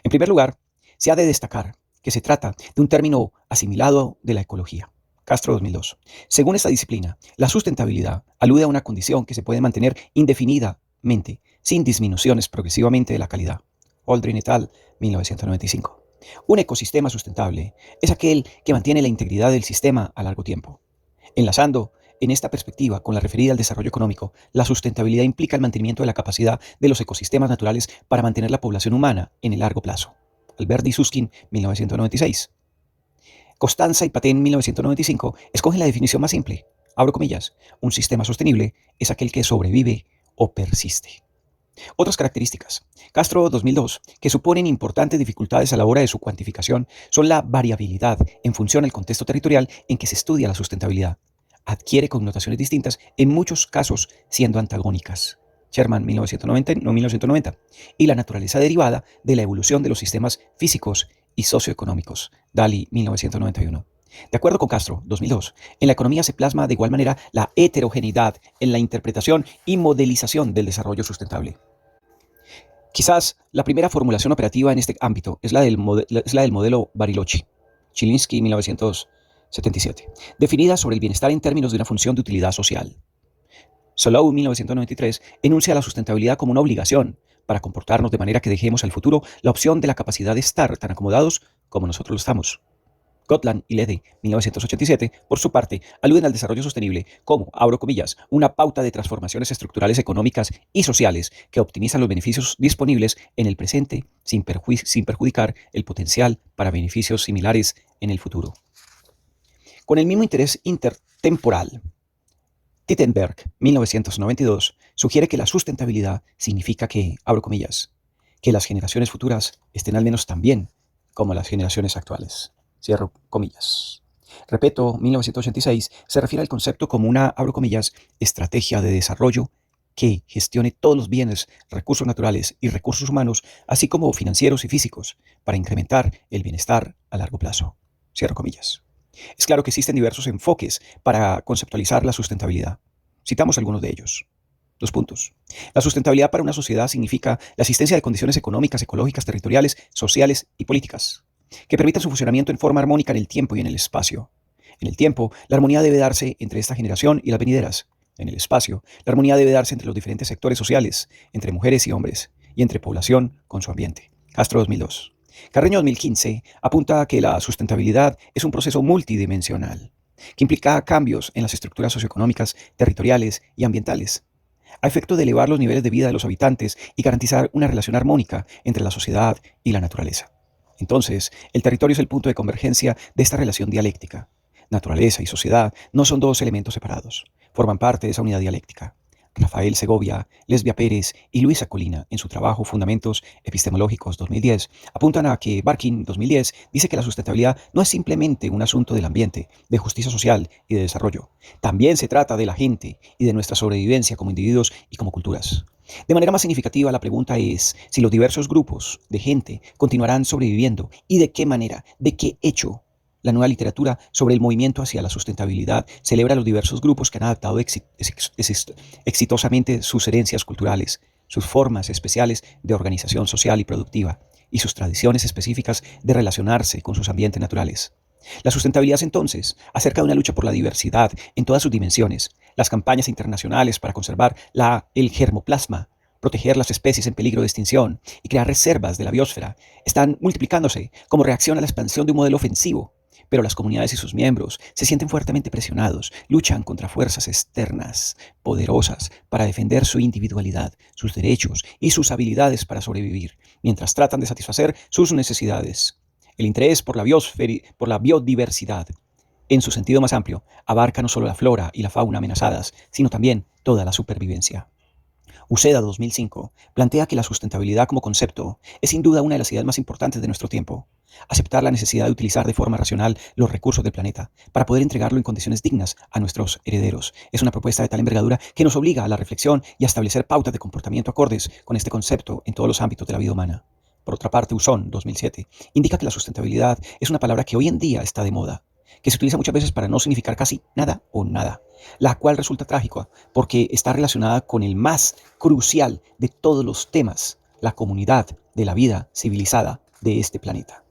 En primer lugar, se ha de destacar que se trata de un término asimilado de la ecología. Castro 2002. Según esta disciplina, la sustentabilidad alude a una condición que se puede mantener indefinidamente, sin disminuciones progresivamente de la calidad. Holdren et al., 1995. Un ecosistema sustentable es aquel que mantiene la integridad del sistema a largo tiempo. Enlazando en esta perspectiva, con la referida al desarrollo económico, la sustentabilidad implica el mantenimiento de la capacidad de los ecosistemas naturales para mantener la población humana en el largo plazo. Alberti y Susskind, 1996. Costanza y Patén, 1995, escogen la definición más simple. Abro comillas, un sistema sostenible es aquel que sobrevive o persiste. Otras características. Castro 2002, que suponen importantes dificultades a la hora de su cuantificación, son la variabilidad en función al contexto territorial en que se estudia la sustentabilidad. Adquiere connotaciones distintas, en muchos casos siendo antagónicas. Sherman, 1990, y la naturaleza derivada de la evolución de los sistemas físicos y socioeconómicos. Daly, 1991. De acuerdo con Castro, 2002, en la economía se plasma de igual manera la heterogeneidad en la interpretación y modelización del desarrollo sustentable. Quizás la primera formulación operativa en este ámbito es la del modelo Bariloche, Chilinsky, 1977, definida sobre el bienestar en términos de una función de utilidad social. Solow, 1993, enuncia la sustentabilidad como una obligación para comportarnos de manera que dejemos al futuro la opción de la capacidad de estar tan acomodados como nosotros lo estamos. Gotland y Lede, 1987, por su parte, aluden al desarrollo sostenible como, abro comillas, una pauta de transformaciones estructurales económicas y sociales que optimizan los beneficios disponibles en el presente sin perjudicar el potencial para beneficios similares en el futuro. Con el mismo interés intertemporal, Tittenberg, 1992, sugiere que la sustentabilidad significa que, abro comillas, que las generaciones futuras estén al menos tan bien como las generaciones actuales. Cierro comillas. Repito, 1986 se refiere al concepto como una, abro comillas, estrategia de desarrollo que gestione todos los bienes, recursos naturales y recursos humanos, así como financieros y físicos, para incrementar el bienestar a largo plazo. Cierro comillas. Es claro que existen diversos enfoques para conceptualizar la sustentabilidad. Citamos algunos de ellos. 2 puntos. La sustentabilidad para una sociedad significa la existencia de condiciones económicas, ecológicas, territoriales, sociales y políticas que permitan su funcionamiento en forma armónica en el tiempo y en el espacio. En el tiempo, la armonía debe darse entre esta generación y las venideras. En el espacio, la armonía debe darse entre los diferentes sectores sociales, entre mujeres y hombres, y entre población con su ambiente. Castro 2002. Carreño 2015 apunta a que la sustentabilidad es un proceso multidimensional, que implica cambios en las estructuras socioeconómicas, territoriales y ambientales, a efecto de elevar los niveles de vida de los habitantes y garantizar una relación armónica entre la sociedad y la naturaleza. Entonces, el territorio es el punto de convergencia de esta relación dialéctica. Naturaleza y sociedad no son dos elementos separados, forman parte de esa unidad dialéctica. Rafael Segovia, Lesbia Pérez y Luisa Colina, en su trabajo Fundamentos Epistemológicos 2010, apuntan a que Barkin 2010 dice que la sustentabilidad no es simplemente un asunto del ambiente, de justicia social y de desarrollo. También se trata de la gente y de nuestra sobrevivencia como individuos y como culturas. De manera más significativa, la pregunta es si los diversos grupos de gente continuarán sobreviviendo y de qué manera, de qué hecho. La nueva literatura sobre el movimiento hacia la sustentabilidad celebra los diversos grupos que han adaptado exitosamente sus herencias culturales, sus formas especiales de organización social y productiva y sus tradiciones específicas de relacionarse con sus ambientes naturales. La sustentabilidad es entonces acerca de una lucha por la diversidad en todas sus dimensiones, las campañas internacionales para conservar el germoplasma, proteger las especies en peligro de extinción y crear reservas de la biosfera están multiplicándose como reacción a la expansión de un modelo ofensivo. Pero las comunidades y sus miembros se sienten fuertemente presionados, luchan contra fuerzas externas poderosas para defender su individualidad, sus derechos y sus habilidades para sobrevivir, mientras tratan de satisfacer sus necesidades. El interés por la biodiversidad, en su sentido más amplio, abarca no solo la flora y la fauna amenazadas, sino también toda la supervivencia. Uceda 2005 plantea que la sustentabilidad como concepto es sin duda una de las ideas más importantes de nuestro tiempo. Aceptar la necesidad de utilizar de forma racional los recursos del planeta para poder entregarlo en condiciones dignas a nuestros herederos es una propuesta de tal envergadura que nos obliga a la reflexión y a establecer pautas de comportamiento acordes con este concepto en todos los ámbitos de la vida humana. Por otra parte, Usón 2007 indica que la sustentabilidad es una palabra que hoy en día está de moda, que se utiliza muchas veces para no significar casi nada o nada, la cual resulta trágica porque está relacionada con el más crucial de todos los temas, la comunidad de la vida civilizada de este planeta.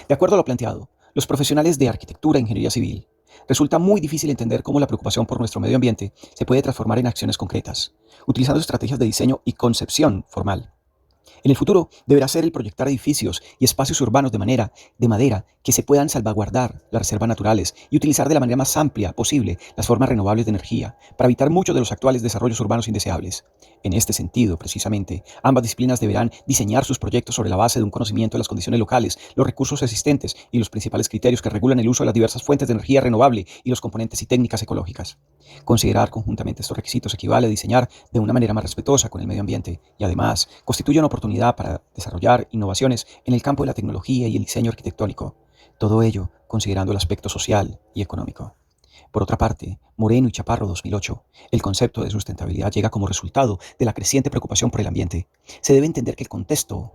De acuerdo a lo planteado, los profesionales de arquitectura e ingeniería civil resulta muy difícil entender cómo la preocupación por nuestro medio ambiente se puede transformar en acciones concretas, utilizando estrategias de diseño y concepción formal. En el futuro deberá ser el proyectar edificios y espacios urbanos de madera que se puedan salvaguardar las reservas naturales y utilizar de la manera más amplia posible las formas renovables de energía para evitar muchos de los actuales desarrollos urbanos indeseables. En este sentido, precisamente, ambas disciplinas deberán diseñar sus proyectos sobre la base de un conocimiento de las condiciones locales, los recursos existentes y los principales criterios que regulan el uso de las diversas fuentes de energía renovable y los componentes y técnicas ecológicas. Considerar conjuntamente estos requisitos equivale a diseñar de una manera más respetuosa con el medio ambiente y además constituye una oportunidad para desarrollar innovaciones en el campo de la tecnología y el diseño arquitectónico. Todo ello considerando el aspecto social y económico. Por otra parte, Moreno y Chaparro 2008, el concepto de sustentabilidad llega como resultado de la creciente preocupación por el ambiente. Se debe entender que el contexto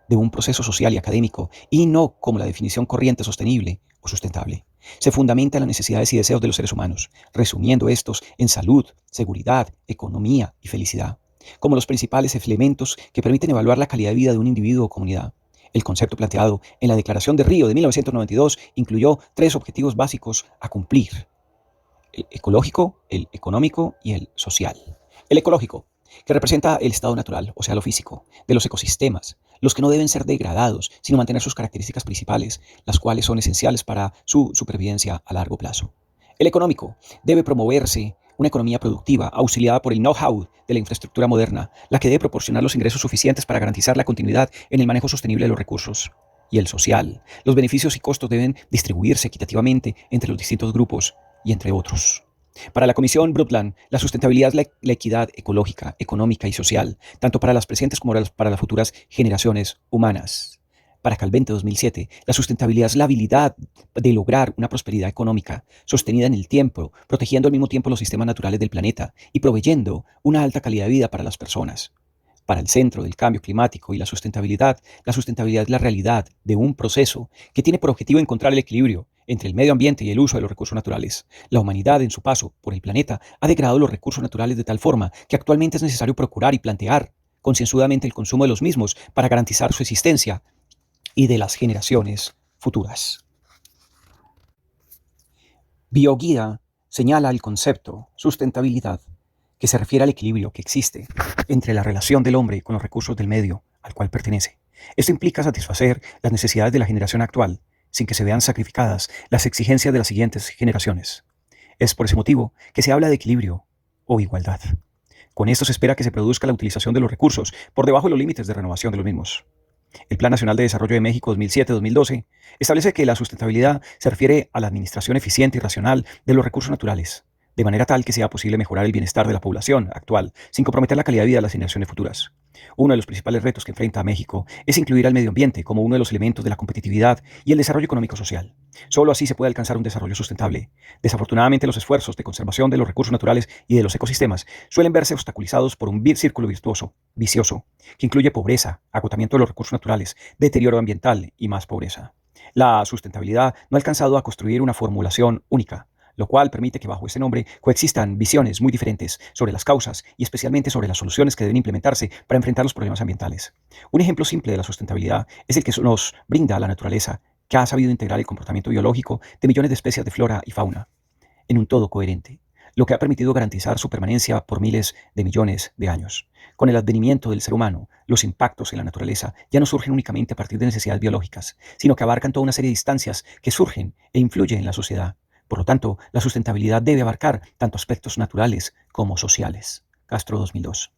de un proceso social y académico, y no como la definición corriente sostenible o sustentable. Se fundamenta en las necesidades y deseos de los seres humanos, resumiendo estos en salud, seguridad, economía y felicidad, como los principales elementos que permiten evaluar la calidad de vida de un individuo o comunidad. El concepto planteado en la Declaración de Río de 1992 incluyó 3 objetivos básicos a cumplir: el ecológico, el económico y el social. El ecológico, que representa el estado natural, o sea, lo físico, de los ecosistemas, los que no deben ser degradados, sino mantener sus características principales, las cuales son esenciales para su supervivencia a largo plazo. El económico debe promoverse una economía productiva, auxiliada por el know-how de la infraestructura moderna, la que debe proporcionar los ingresos suficientes para garantizar la continuidad en el manejo sostenible de los recursos. Y el social, los beneficios y costos deben distribuirse equitativamente entre los distintos grupos y entre otros. Para la Comisión Brundtland, la sustentabilidad es la equidad ecológica, económica y social, tanto para las presentes como para las futuras generaciones humanas. Para Calvente 2007, la sustentabilidad es la habilidad de lograr una prosperidad económica sostenida en el tiempo, protegiendo al mismo tiempo los sistemas naturales del planeta y proveyendo una alta calidad de vida para las personas. Para el Centro del Cambio Climático y la sustentabilidad es la realidad de un proceso que tiene por objetivo encontrar el equilibrio entre el medio ambiente y el uso de los recursos naturales. La humanidad, en su paso por el planeta, ha degradado los recursos naturales de tal forma que actualmente es necesario procurar y plantear concienzudamente el consumo de los mismos para garantizar su existencia y de las generaciones futuras. Bioguía señala el concepto sustentabilidad, que se refiere al equilibrio que existe entre la relación del hombre con los recursos del medio al cual pertenece. Esto implica satisfacer las necesidades de la generación actual sin que se vean sacrificadas las exigencias de las siguientes generaciones. Es por ese motivo que se habla de equilibrio o igualdad. Con esto se espera que se produzca la utilización de los recursos por debajo de los límites de renovación de los mismos. El Plan Nacional de Desarrollo de México 2007-2012 establece que la sustentabilidad se refiere a la administración eficiente y racional de los recursos naturales, de manera tal que sea posible mejorar el bienestar de la población actual sin comprometer la calidad de vida de las generaciones futuras. Uno de los principales retos que enfrenta a México es incluir al medio ambiente como uno de los elementos de la competitividad y el desarrollo económico-social. Solo así se puede alcanzar un desarrollo sustentable. Desafortunadamente, los esfuerzos de conservación de los recursos naturales y de los ecosistemas suelen verse obstaculizados por un círculo vicioso, que incluye pobreza, agotamiento de los recursos naturales, deterioro ambiental y más pobreza. La sustentabilidad no ha alcanzado a construir una formulación única, lo cual permite que bajo ese nombre coexistan visiones muy diferentes sobre las causas y especialmente sobre las soluciones que deben implementarse para enfrentar los problemas ambientales. Un ejemplo simple de la sustentabilidad es el que nos brinda la naturaleza, que ha sabido integrar el comportamiento biológico de millones de especies de flora y fauna en un todo coherente, lo que ha permitido garantizar su permanencia por miles de millones de años. Con el advenimiento del ser humano, los impactos en la naturaleza ya no surgen únicamente a partir de necesidades biológicas, sino que abarcan toda una serie de instancias que surgen e influyen en la sociedad. Por lo tanto, la sustentabilidad debe abarcar tanto aspectos naturales como sociales. Castro 2002.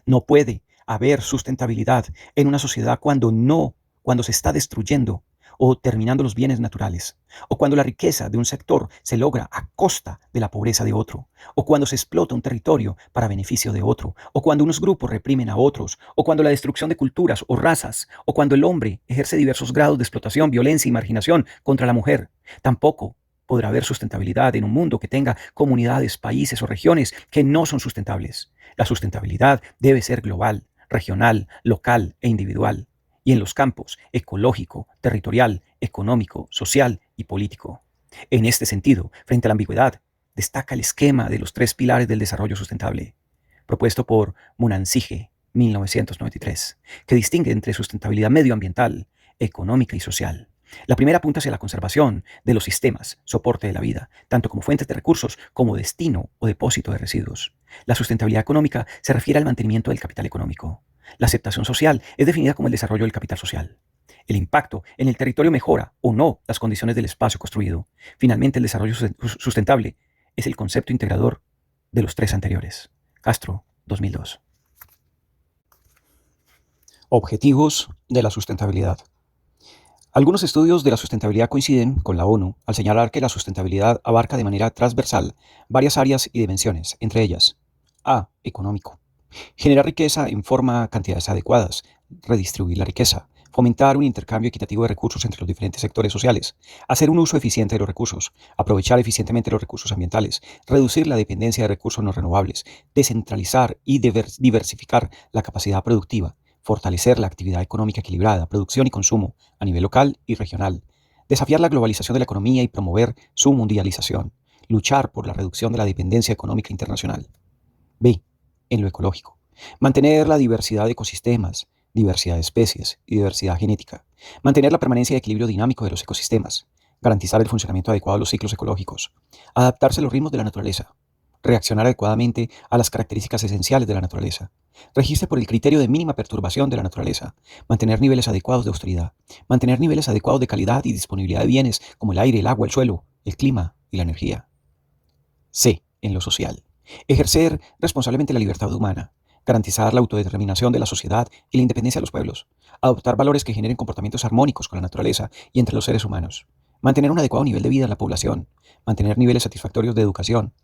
No puede haber sustentabilidad en una sociedad cuando se está destruyendo o terminando los bienes naturales, o cuando la riqueza de un sector se logra a costa de la pobreza de otro, o cuando se explota un territorio para beneficio de otro, o cuando unos grupos reprimen a otros, o cuando la destrucción de culturas o razas, o cuando el hombre ejerce diversos grados de explotación, violencia y marginación contra la mujer. Tampoco podrá haber sustentabilidad en un mundo que tenga comunidades, países o regiones que no son sustentables. La sustentabilidad debe ser global, regional, local e individual, y en los campos ecológico, territorial, económico, social y político. En este sentido, frente a la ambigüedad, destaca el esquema de los 3 pilares del desarrollo sustentable, propuesto por Munansige, 1993, que distingue entre sustentabilidad medioambiental, económica y social. La primera apunta hacia la conservación de los sistemas, soporte de la vida, tanto como fuentes de recursos como destino o depósito de residuos. La sustentabilidad económica se refiere al mantenimiento del capital económico. La aceptación social es definida como el desarrollo del capital social. El impacto en el territorio mejora o no las condiciones del espacio construido. Finalmente, el desarrollo sustentable es el concepto integrador de los 3 anteriores. Castro, 2002. Objetivos de la sustentabilidad. Algunos estudios de la sustentabilidad coinciden con la ONU al señalar que la sustentabilidad abarca de manera transversal varias áreas y dimensiones, entre ellas: A. Económico. Generar riqueza en forma cantidades adecuadas, redistribuir la riqueza, fomentar un intercambio equitativo de recursos entre los diferentes sectores sociales, hacer un uso eficiente de los recursos, aprovechar eficientemente los recursos ambientales, reducir la dependencia de recursos no renovables, descentralizar y diversificar la capacidad productiva, fortalecer la actividad económica equilibrada, producción y consumo a nivel local y regional, desafiar la globalización de la economía y promover su mundialización, luchar por la reducción de la dependencia económica internacional. B. En lo ecológico. Mantener la diversidad de ecosistemas, diversidad de especies y diversidad genética. Mantener la permanencia y equilibrio dinámico de los ecosistemas. Garantizar el funcionamiento adecuado de los ciclos ecológicos. Adaptarse a los ritmos de la naturaleza. Reaccionar adecuadamente a las características esenciales de la naturaleza. Regirse por el criterio de mínima perturbación de la naturaleza. Mantener niveles adecuados de austeridad. Mantener niveles adecuados de calidad y disponibilidad de bienes como el aire, el agua, el suelo, el clima y la energía. C. En lo social. Ejercer responsablemente la libertad humana. Garantizar la autodeterminación de la sociedad y la independencia de los pueblos. Adoptar valores que generen comportamientos armónicos con la naturaleza y entre los seres humanos. Mantener un adecuado nivel de vida en la población. Mantener niveles satisfactorios de educación.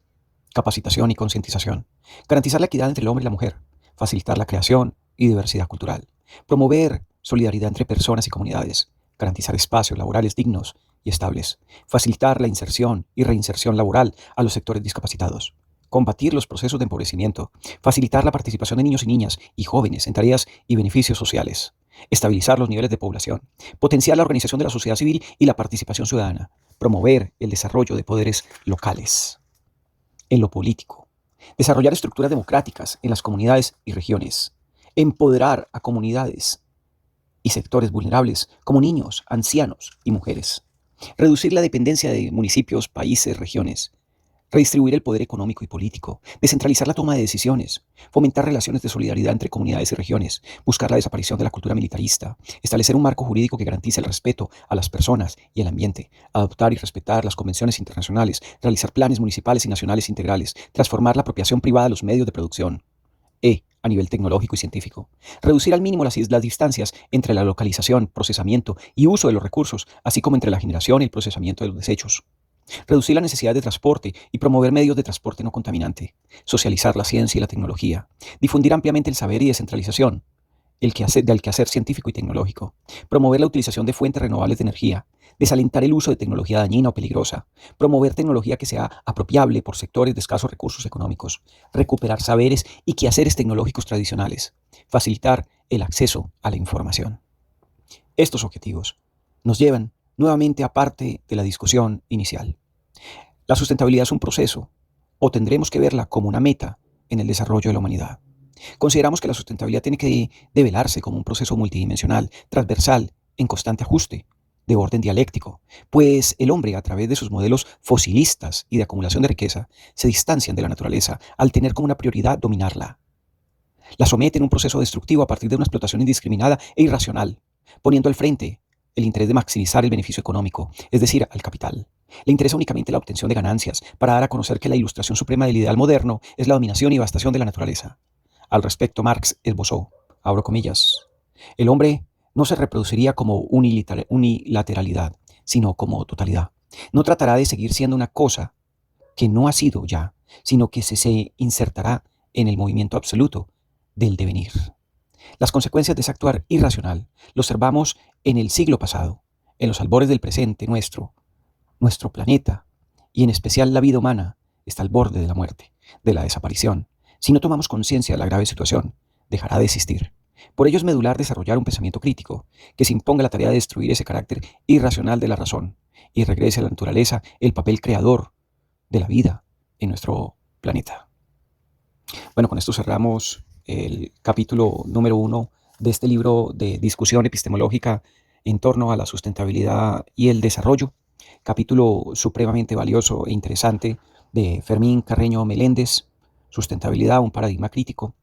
capacitación y concientización, garantizar la equidad entre el hombre y la mujer, facilitar la creación y diversidad cultural, promover solidaridad entre personas y comunidades, garantizar espacios laborales dignos y estables, facilitar la inserción y reinserción laboral a los sectores discapacitados, combatir los procesos de empobrecimiento, facilitar la participación de niños y niñas y jóvenes en tareas y beneficios sociales, estabilizar los niveles de población, potenciar la organización de la sociedad civil y la participación ciudadana, promover el desarrollo de poderes locales. En lo político, desarrollar estructuras democráticas en las comunidades y regiones, empoderar a comunidades y sectores vulnerables como niños, ancianos y mujeres, reducir la dependencia de municipios, países, regiones, redistribuir el poder económico y político, descentralizar la toma de decisiones, fomentar relaciones de solidaridad entre comunidades y regiones, buscar la desaparición de la cultura militarista, establecer un marco jurídico que garantice el respeto a las personas y el ambiente, adoptar y respetar las convenciones internacionales, realizar planes municipales y nacionales integrales, transformar la apropiación privada de los medios de producción. A nivel tecnológico y científico. Reducir al mínimo las distancias entre la localización, procesamiento y uso de los recursos, así como entre la generación y el procesamiento de los desechos. Reducir la necesidad de transporte y promover medios de transporte no contaminante. Socializar la ciencia y la tecnología. Difundir ampliamente el saber y descentralización del quehacer científico y tecnológico. Promover la utilización de fuentes renovables de energía. Desalentar el uso de tecnología dañina o peligrosa. Promover tecnología que sea apropiable por sectores de escasos recursos económicos. Recuperar saberes y quehaceres tecnológicos tradicionales. Facilitar el acceso a la información. Estos objetivos nos llevan nuevamente a parte de la discusión inicial. La sustentabilidad es un proceso, o tendremos que verla como una meta en el desarrollo de la humanidad. Consideramos que la sustentabilidad tiene que develarse como un proceso multidimensional, transversal, en constante ajuste, de orden dialéctico, pues el hombre, a través de sus modelos fosilistas y de acumulación de riqueza, se distancian de la naturaleza al tener como una prioridad dominarla. La somete en un proceso destructivo a partir de una explotación indiscriminada e irracional, poniendo al frente el interés de maximizar el beneficio económico, es decir, al capital. Le interesa únicamente la obtención de ganancias para dar a conocer que la ilustración suprema del ideal moderno es la dominación y devastación de la naturaleza. Al respecto, Marx esbozó, abro comillas, el hombre no se reproduciría como unilateralidad, sino como totalidad. No tratará de seguir siendo una cosa que no ha sido ya, sino que se insertará en el movimiento absoluto del devenir. Las consecuencias de ese actuar irracional lo observamos en el siglo pasado, en los albores del presente nuestro planeta, y en especial la vida humana, está al borde de la muerte, de la desaparición. Si no tomamos conciencia de la grave situación, dejará de existir. Por ello es medular desarrollar un pensamiento crítico, que se imponga la tarea de destruir ese carácter irracional de la razón y regrese a la naturaleza el papel creador de la vida en nuestro planeta. Bueno, con esto cerramos el capítulo número 1 de este libro de discusión epistemológica en torno a la sustentabilidad y el desarrollo. Capítulo supremamente valioso e interesante de Fermín Carreño Meléndez, Sustentabilidad, un paradigma crítico,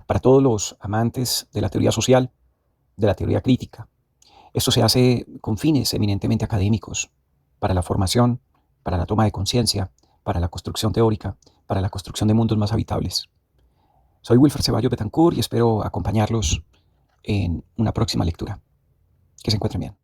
para todos los amantes de la teoría social, de la teoría crítica. Esto se hace con fines eminentemente académicos, para la formación, para la toma de conciencia, para la construcción teórica, para la construcción de mundos más habitables. Soy Wilfer Ceballos Betancourt y espero acompañarlos en una próxima lectura. Que se encuentren bien.